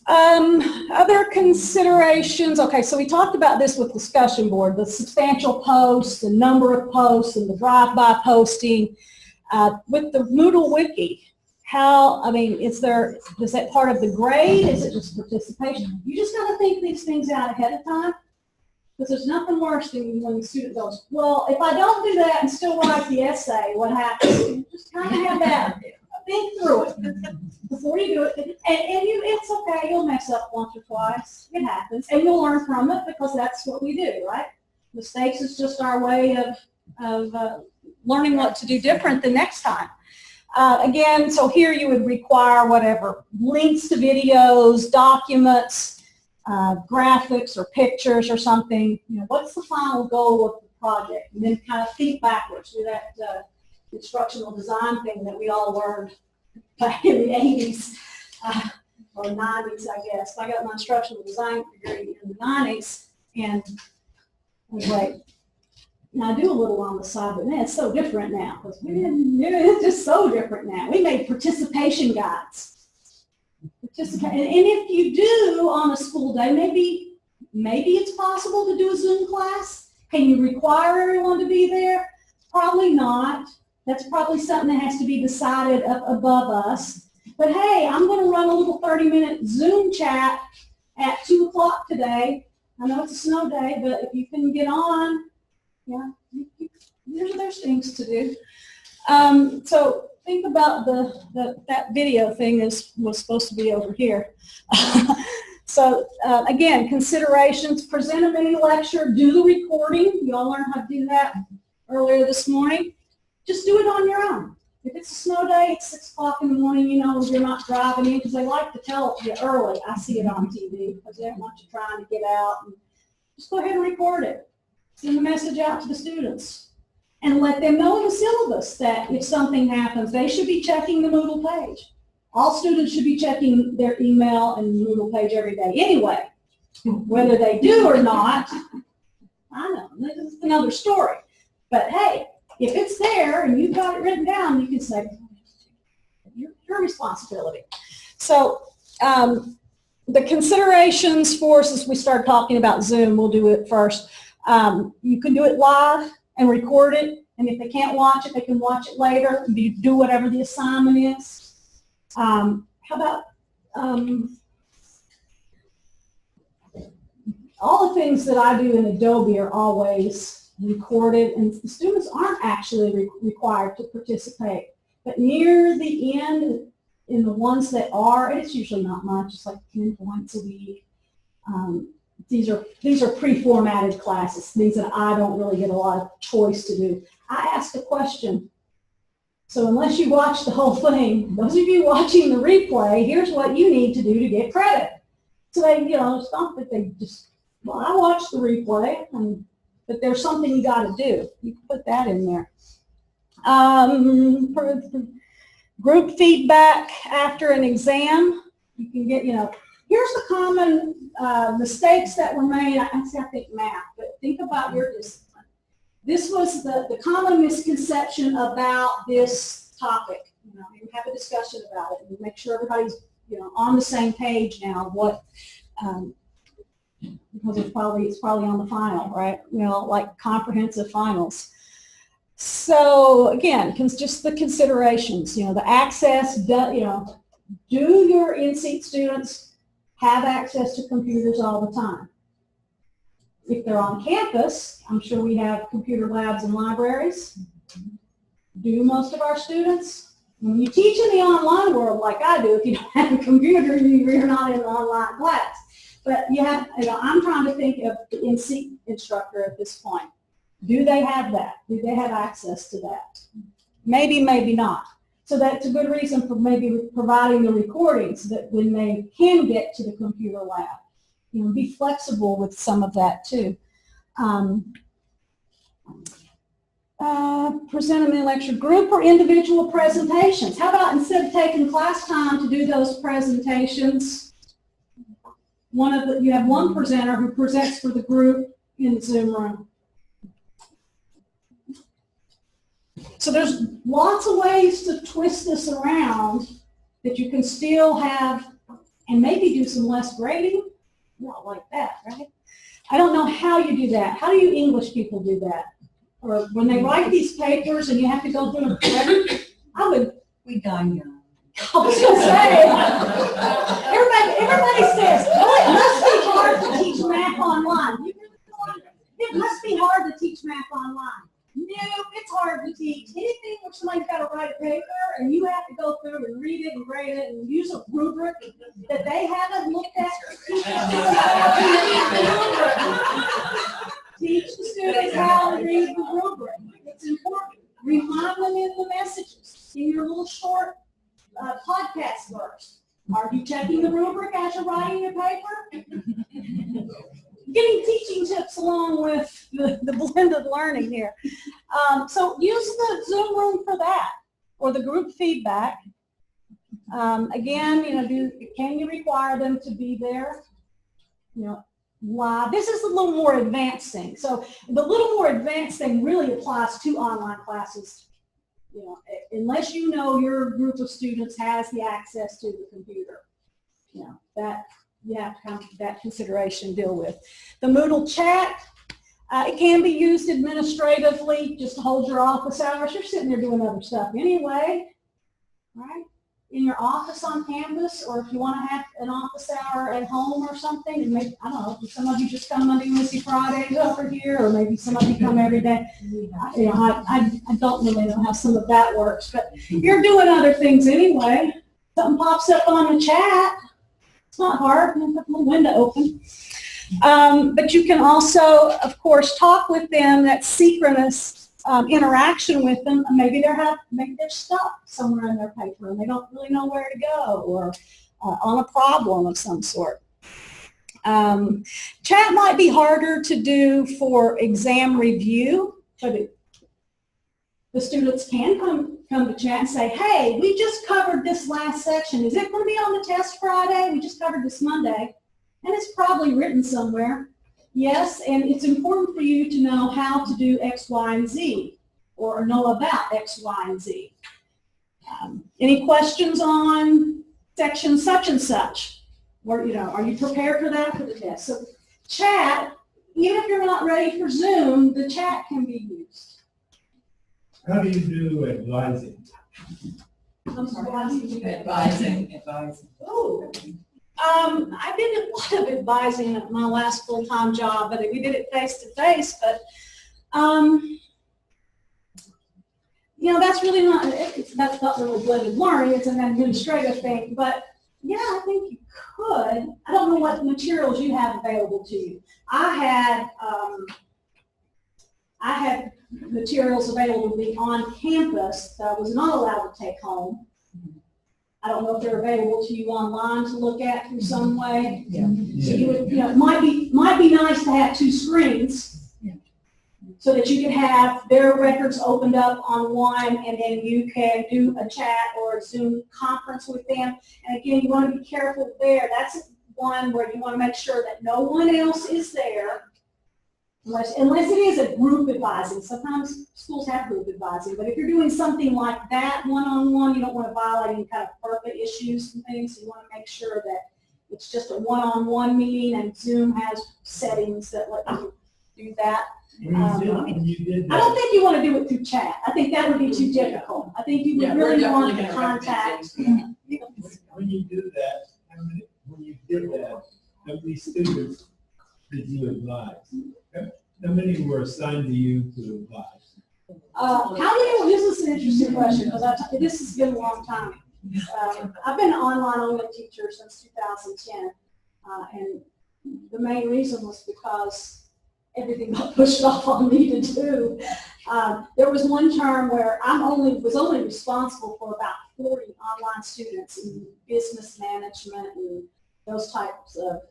Other considerations, okay, so we talked about this with discussion board, the substantial posts, the number of posts, and the drive-by posting. With the Moodle Wiki, is that part of the grade? Is it just participation? You just got to think these things out ahead of time, because there's nothing worse than when the student goes, well, if I don't do that and still write the essay, what happens? You just kind of have that, think through it before you do it. And it's okay, you'll mess up once or twice. It happens. And you'll learn from it, because that's what we do, right? Mistakes is just our way of learning what to do different the next time. Again, so here you would require whatever, links to videos, documents, graphics or pictures or something. What's the final goal of the project? And then kind of think backwards. Do that instructional design thing that we all learned back in the 80s or 90s, I guess. I got my instructional design degree in the 90s, and I was like, now I do a little on the side, but man, it's so different now. Because it's just so different now. We made participation guides. And if you do on a school day, maybe it's possible to do a Zoom class. Can you require everyone to be there? Probably not. That's probably something that has to be decided up above us. But hey, I'm going to run a little 30-minute Zoom chat at 2 o'clock today. I know it's a snow day, but if you can get on, yeah, there's things to do. So think about that video thing was supposed to be over here. So again, considerations: present a mini lecture, do the recording. You all learned how to do that earlier this morning. Just do it on your own. If it's a snow day, it's 6 o'clock in the morning, you're not driving in, because they like to tell you early. I see it on TV because they don't want you trying to get out. And just go ahead and record it. Send the message out to the students and let them know in the syllabus that if something happens, they should be checking the Moodle page. All students should be checking their email and Moodle page every day anyway. Whether they do or not, I know, this is another story. But hey, if it's there and you've got it written down, you can say, your responsibility. So the considerations for us, as we start talking about Zoom, we'll do it first. You can do it live and record it, and if they can't watch it, they can watch it later. You do whatever the assignment is. How about all the things that I do in Adobe are always recorded, and the students aren't actually required to participate. But near the end, in the ones that are, and it's usually not much, it's like 10 points a week. These are pre-formatted classes, things that I don't really get a lot of choice to do. I ask a question. So unless you watch the whole thing, those of you watching the replay, here's what you need to do to get credit. So they, it's not that they just, well, I watched the replay, but there's something you got to do. You can put that in there. For group feedback after an exam, you can get, here's the common mistakes that were made. I think math, but think about your discipline. This was the common misconception about this topic. You have a discussion about it and make sure everybody's on the same page now. What because it's probably on the final, right? Like comprehensive finals. So again, just the considerations. The access. Do your in-seat students have access to computers all the time? If they're on campus, I'm sure we have computer labs and libraries. Do most of our students? When you teach in the online world like I do, if you don't have a computer, you're not in an online class. But you have, I'm trying to think of the in-seat instructor at this point. Do they have that? Do they have access to that? Maybe, maybe not. So that's a good reason for maybe providing the recordings that when they can get to the computer lab. Be flexible with some of that too. Present them in lecture group or individual presentations. How about instead of taking class time to do those presentations, you have one presenter who presents for the group in the Zoom room. So there's lots of ways to twist this around that you can still have and maybe do some less grading. Not like that, right? I don't know how you do that. How do you English people do that? Or when they write these papers and you have to go through them correctly, We die young. I was gonna say, everybody says, oh, it must be hard to teach math online. It must be hard to teach math online. No, it's hard to teach anything where somebody's got to write a paper and you have to go through and read it and grade it and use a rubric that they haven't looked at. Teach the students how to read the rubric. It's important. Remind them in the messages, in your little short podcast verse. Are you checking the rubric as you're writing your paper? Getting teaching tips along with the blended learning here. So use the Zoom room for that, or the group feedback. Again, can you require them to be there? Live. This is a little more advanced thing. So the little more advanced thing really applies to online classes. Unless you know your group of students has the access to the computer, that you have to come to that consideration deal with. The Moodle chat, it can be used administratively just to hold your office hours. You're sitting there doing other stuff anyway, right? In your office on campus, or if you want to have an office hour at home or something, and maybe, I don't know, some of you just come Monday, Wednesday, Fridays over here, or maybe some of you come every day. I don't really know how some of that works, but you're doing other things anyway. Something pops up on the chat. It's not hard. You put the little window open. But you can also, of course, talk with them. That's synchronous interaction with them. Maybe they're stuck somewhere in their paper and they don't really know where to go, or on a problem of some sort. Chat might be harder to do for exam review, but the students can come to chat and say, hey, we just covered this last section. Is it going to be on the test Friday? We just covered this Monday. And it's probably written somewhere. Yes, and it's important for you to know how to do X, Y, and Z, or know about X, Y, and Z. Any questions on section such and such? Or, are you prepared for that for the test? So chat, even if you're not ready for Zoom, the chat can be used. How do you do advising? I'm sorry, how do you do that? Advising. Oh. I did a lot of advising at my last full-time job, but we did it face-to-face, but, that's really that's not really blended learning, it's an administrative thing, but yeah, I think you could. I don't know what materials you have available to you. I had materials available to me on campus that I was not allowed to take home. I don't know if they're available to you online to look at through some way. Yeah. So you would, it might be nice to have two screens, so that you can have their records opened up on one, and then you can do a chat or a Zoom conference with them. And again, you want to be careful there. That's one where you want to make sure that no one else is there, unless it is a group advising. Sometimes schools have group advising, but if you're doing something like that one-on-one, you don't want to violate any kind of FERPA issues and things. So you want to make sure that it's just a one-on-one meeting, and Zoom has settings that let you do that. When you did I that, don't think you want to do it through chat. I think that would be too difficult. I think you would really want to contact. when you do that, when you did that, how many students did you advise? How many were assigned to you to advise? How many? This is an interesting question, because this has been a long time. I've been an online only teacher since 2010, and the main reason was because everything got pushed off on me to do. There was one term where I was only responsible for about 40 online students in business management and those types of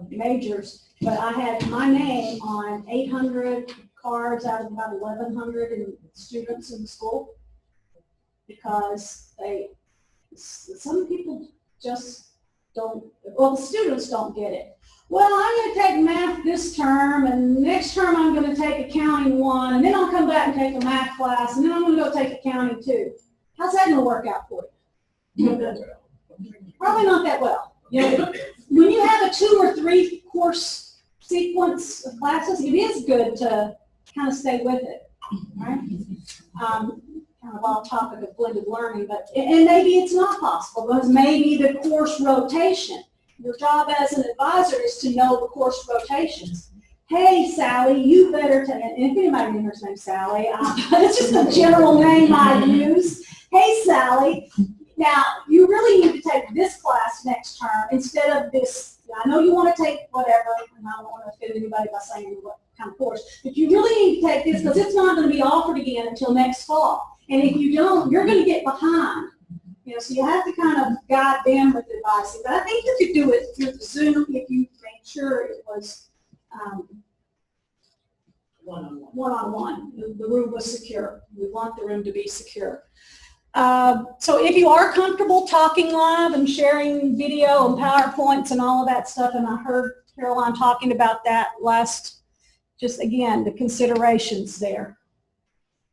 majors, but I had my name on 800 cards out of about 1,100 students in the school, because some people just don't, the students don't get it. well, I'm gonna take math this term, and next term I'm gonna take accounting 1, and then I'll come back and take a math class, and then I'm gonna go take accounting 2. How's that gonna work out for you? Probably not that well. You know, when you have a 2 or 3 course sequence of classes, it is good to kind of stay with it, right? Kind of off topic of blended learning, but, and maybe it's not possible, because maybe the course rotation. Your job as an advisor is to know the course rotations. Hey, Sally, you better take, and if anybody in here's named Sally, it's just a general name I use. Hey, Sally, now you really need to take this class next term instead of this. I know you want to take whatever, and I don't want to offend anybody by saying what kind of course, but you really need to take this because it's not going to be offered again until next fall. And if you don't, you're going to get behind. You know, so you have to kind of guide them with advice. But I think you could do it through the Zoom if you made sure it was one-on-one. The room was secure. We want the room to be secure. So if you are comfortable talking live and sharing video and PowerPoints and all of that stuff, and I heard Caroline talking about that just again, the considerations there.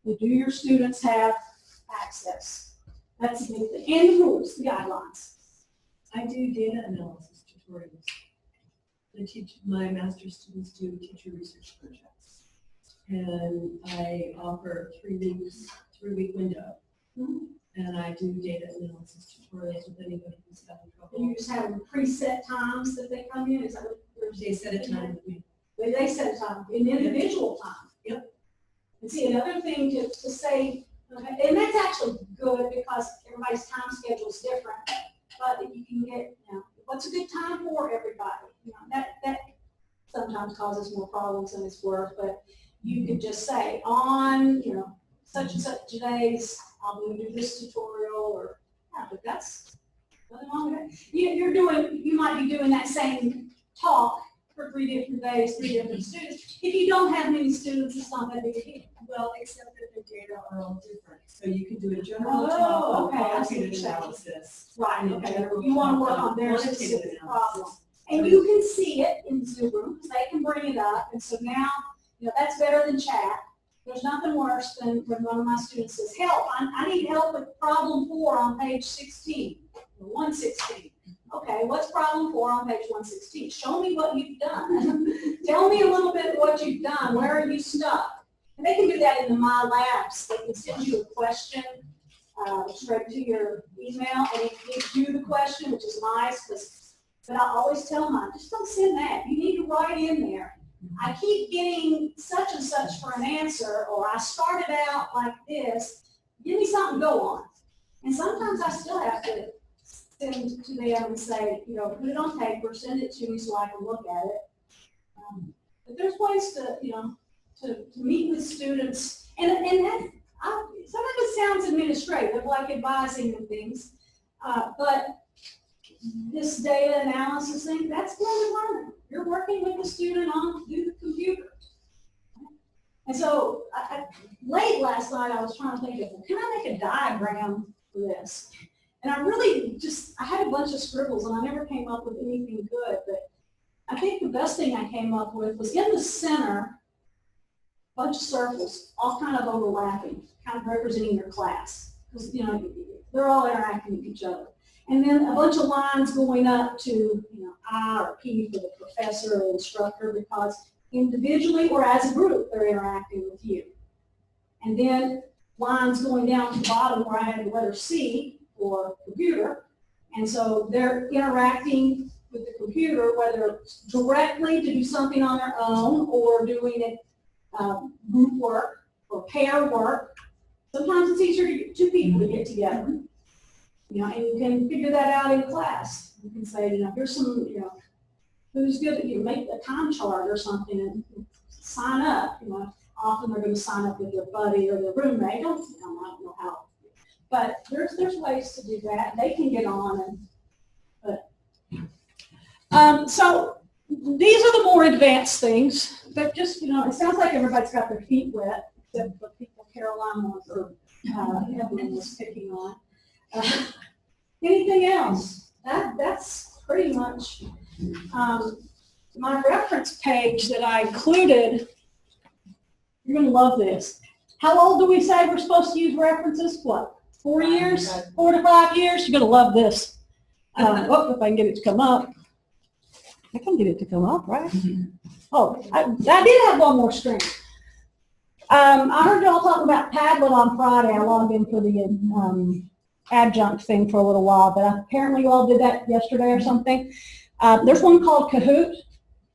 Do your students have access? That's the big thing. And the rules, the guidelines. I do data analysis tutorials. I teach, my master's students do teacher research projects. And I offer 3-week window. Mm-hmm. And I do data analysis tutorials with anybody who's having trouble. You just have preset times that they come in? Is that what They set a time with me. they set a time, an individual time? Yep. And see, another thing to say, okay, and that's actually good because everybody's time schedule is different, but you can get, you know, what's a good time for everybody? You know, that sometimes causes more problems than it's worth, but you could just say on, you know, such and such days, I'm going to do this tutorial, or, yeah, but that's nothing wrong with that. You might be doing that same talk for 3 different days, 3 different students. If you don't have many students, it's not that big a deal. Well, except that the data are all different. So you can do a general Oh, talk on okay, I see what qualitative you're saying. analysis. Right, and a okay, general you want to talk work on their quantitative specific analysis. problem. And you can see it in Zoom, they can bring it up, and so now, you know, that's better than chat. There's nothing worse than when one of my students says, help, I need help with problem 4 on page 16, or 116. Okay, what's problem 4 on page 116? Show me what you've done. Tell me a little bit what you've done. Where are you stuck? And they can do that in the My Labs. They can send you a question straight to your email, and it gives you the question, which is nice, but I always tell them, just don't send that. You need to write in there. I keep getting such and such for an answer, or I started out like this. Give me something to go on. And sometimes I still have to send to them and say, you know, put it on paper, send it to me so I can look at it. But there's ways to, you know, to meet with students, and that, some of it sounds administrative, like advising and things, but this data analysis thing, that's blended learning. You're working with the student through the computer. And so late last night, I was trying to think of, well, can I make a diagram for this? And I really I had a bunch of scribbles, and I never came up with anything good, but I think the best thing I came up with was in the center, a bunch of circles, all kind of overlapping, kind of representing your class. Because, you know, they're all interacting with each other. And then a bunch of lines going up to, you know, I or P for the professor or instructor, because individually or as a group, they're interacting with you. And then lines going down to the bottom where I had the letter C for computer. And so they're interacting with the computer, whether directly to do something on their own or doing it group work or pair work. Sometimes it's easier to get 2 people to get together. You know, and you can figure that out in class. You can say, you know, here's some, you know, who's good at, you know, make a time chart or something and sign up. You know, often they're going to sign up with their buddy or their roommate. I don't know how. But there's ways to do that. They can get on so these are the more advanced things. But just, you know, it sounds like everybody's got their feet wet, except for people Caroline or Evelyn was picking on. Anything else? That's pretty much my reference page that I included, you're gonna love this. How old do we say we're supposed to use references? What, 4 years, 4 to 5 years? You're gonna love this. Oh, if I can get it to come up. I can get it to come up, right? Oh, I did have one more screen. I heard y'all talking about Padlet on Friday. I logged in for the adjunct thing for a little while, but apparently you all did that yesterday or something. There's one called Kahoot.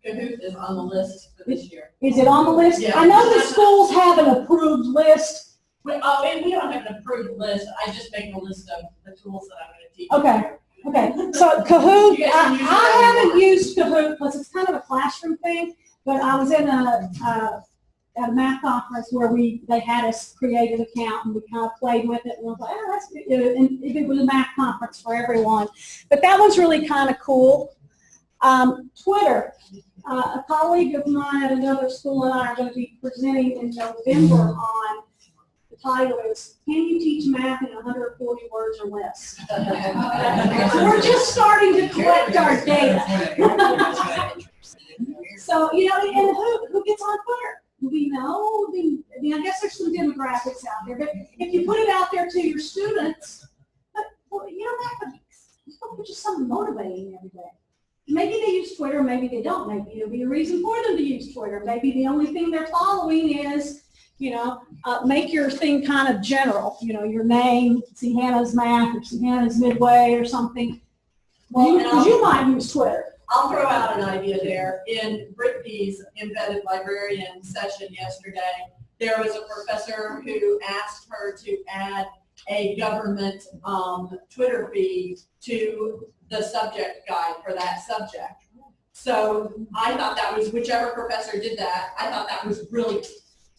Kahoot is on the list for this year. Is it on the list? Yeah. I know the schools have an approved list. And we don't have an approved list. I just make a list of the tools that I'm going to teach. Okay. Okay, so Kahoot, You guys can use it I if you haven't want. used Kahoot because it's kind of a classroom thing, but I was in a math conference where they had us create an account and we kind of played with it and I was like, oh, that's good. And it was a math conference for everyone. But that was really kind of cool. Twitter, a colleague of mine at another school and I are going to be presenting in November on, the title is, Can You Teach Math in 140 Words or Less? So we're just starting to collect our data. So, and who gets on Twitter? Do we know? I guess there's some demographics out there, but if you put it out there to your students, well, you don't have to just something motivating every day. Maybe they use Twitter, maybe they don't. Maybe it'll be a reason for them to use Twitter. Maybe the only thing they're following is, make your thing kind of general. Your name, see Hannah's Math, or see Hannah's Midway, or something. Well, Because you might use Twitter. I'll throw out an idea there. In Brittany's embedded librarian session yesterday, there was a professor who asked her to add a government Twitter feed to the subject guide for that subject. So I thought that was, whichever professor did that, I thought that was brilliant.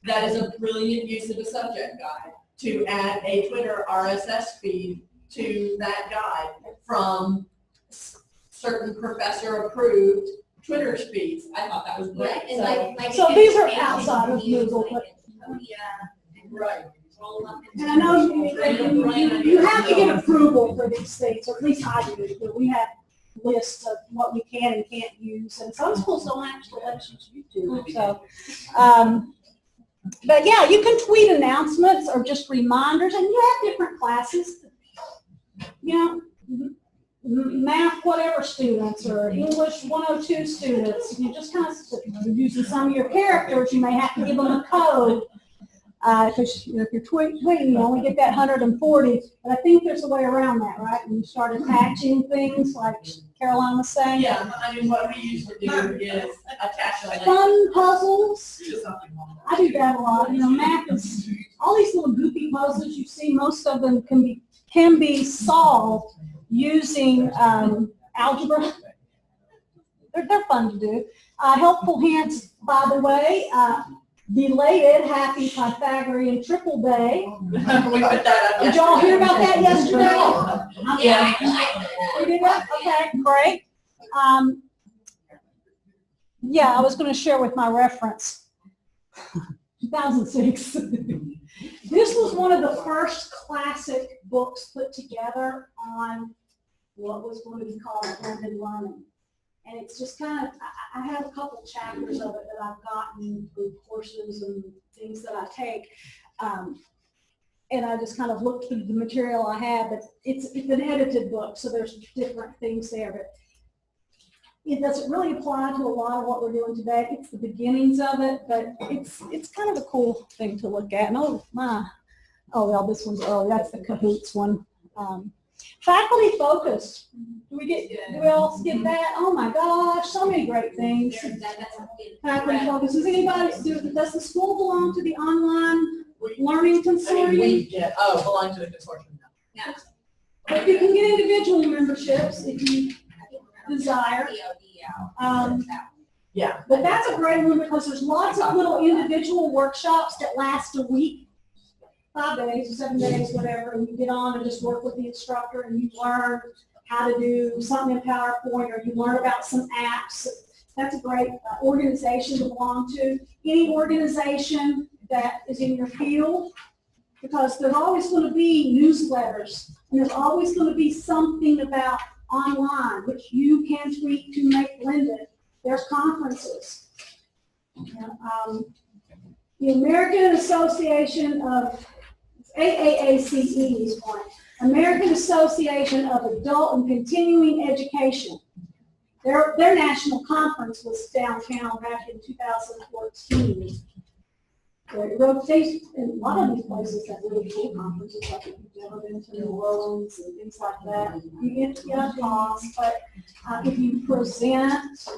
That is a brilliant use of a subject guide, to add a Twitter RSS feed to that guide from certain professor-approved Twitter feeds. I thought that was great. So these are outside of Google, but Right. and I know you have to get approval for these things, or at least I do, but we have lists of what we can and can't use, and some schools don't actually let you YouTube. So, but yeah, you can tweet announcements or just reminders, and you have different classes. Math whatever students or English 102 students, you just kind of using some of your characters, you may have to give them a code. Because if you're tweeting, you only get that 140, but I think there's a way around that, right? And you start attaching things like Caroline was saying. Yeah, I mean, what we usually do is attach a link Fun puzzles. to something like I do that a lot. Math is, all these little goofy puzzles you see, most of them can be solved using algebra. They're fun to do. Helpful hints, by the way. Belated happy Pythagorean triple day. We put that up Did y'all hear about that yesterday? Yeah. You did that? Okay, great. Yeah, I was going to share with my reference. 2006. This was one of the first classic books put together on what was going to be called blended learning. And it's just kind of, I have a couple chapters of it that I've gotten through courses and things that I take. And I just kind of looked through the material I have, but it's an edited book, so there's different things there. But it doesn't really apply to a lot of what we're doing today. It's the beginnings of it, but it's kind of a cool thing to look at. And well, this one's early. That's the Kahoots one. Faculty focus. Do we all get that? Oh my gosh, so many great things. Faculty focus. Does the school belong to the online learning consortium? Belong to the consortium now. But you can get individual memberships if you desire. Yeah. But that's a great one because there's lots of little individual workshops that last a week, 5 days or 7 days, whatever, and you get on and just work with the instructor and you learn how to do something in PowerPoint, or you learn about some apps. That's a great organization to belong to. Any organization that is in your field, because there's always going to be newsletters and there's always going to be something about online which you can tweak to make blended. There's conferences. The American Association of, AAACE is one, American Association of Adult and Continuing Education. Their national conference was downtown back in 2014. It rotates, and a lot of these places have really cool conferences, like if you've never been to New Orleans and things like that. You get a cost, but if you present,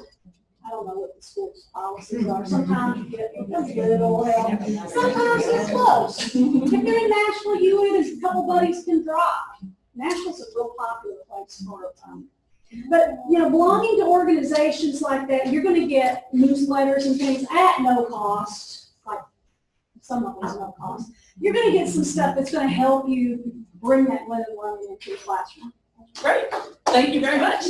I don't know what the school's policies are. Sometimes you get a little help. Sometimes it's close. If you're in Nashville, you and a couple buddies can drive. Nashville's a real popular place for but, you know, belonging to organizations like that, you're going to get newsletters and things at no cost, like some of them at no cost. You're going to get some stuff that's going to help you bring that linen learning into your classroom. Great, thank you very much.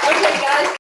Okay, guys.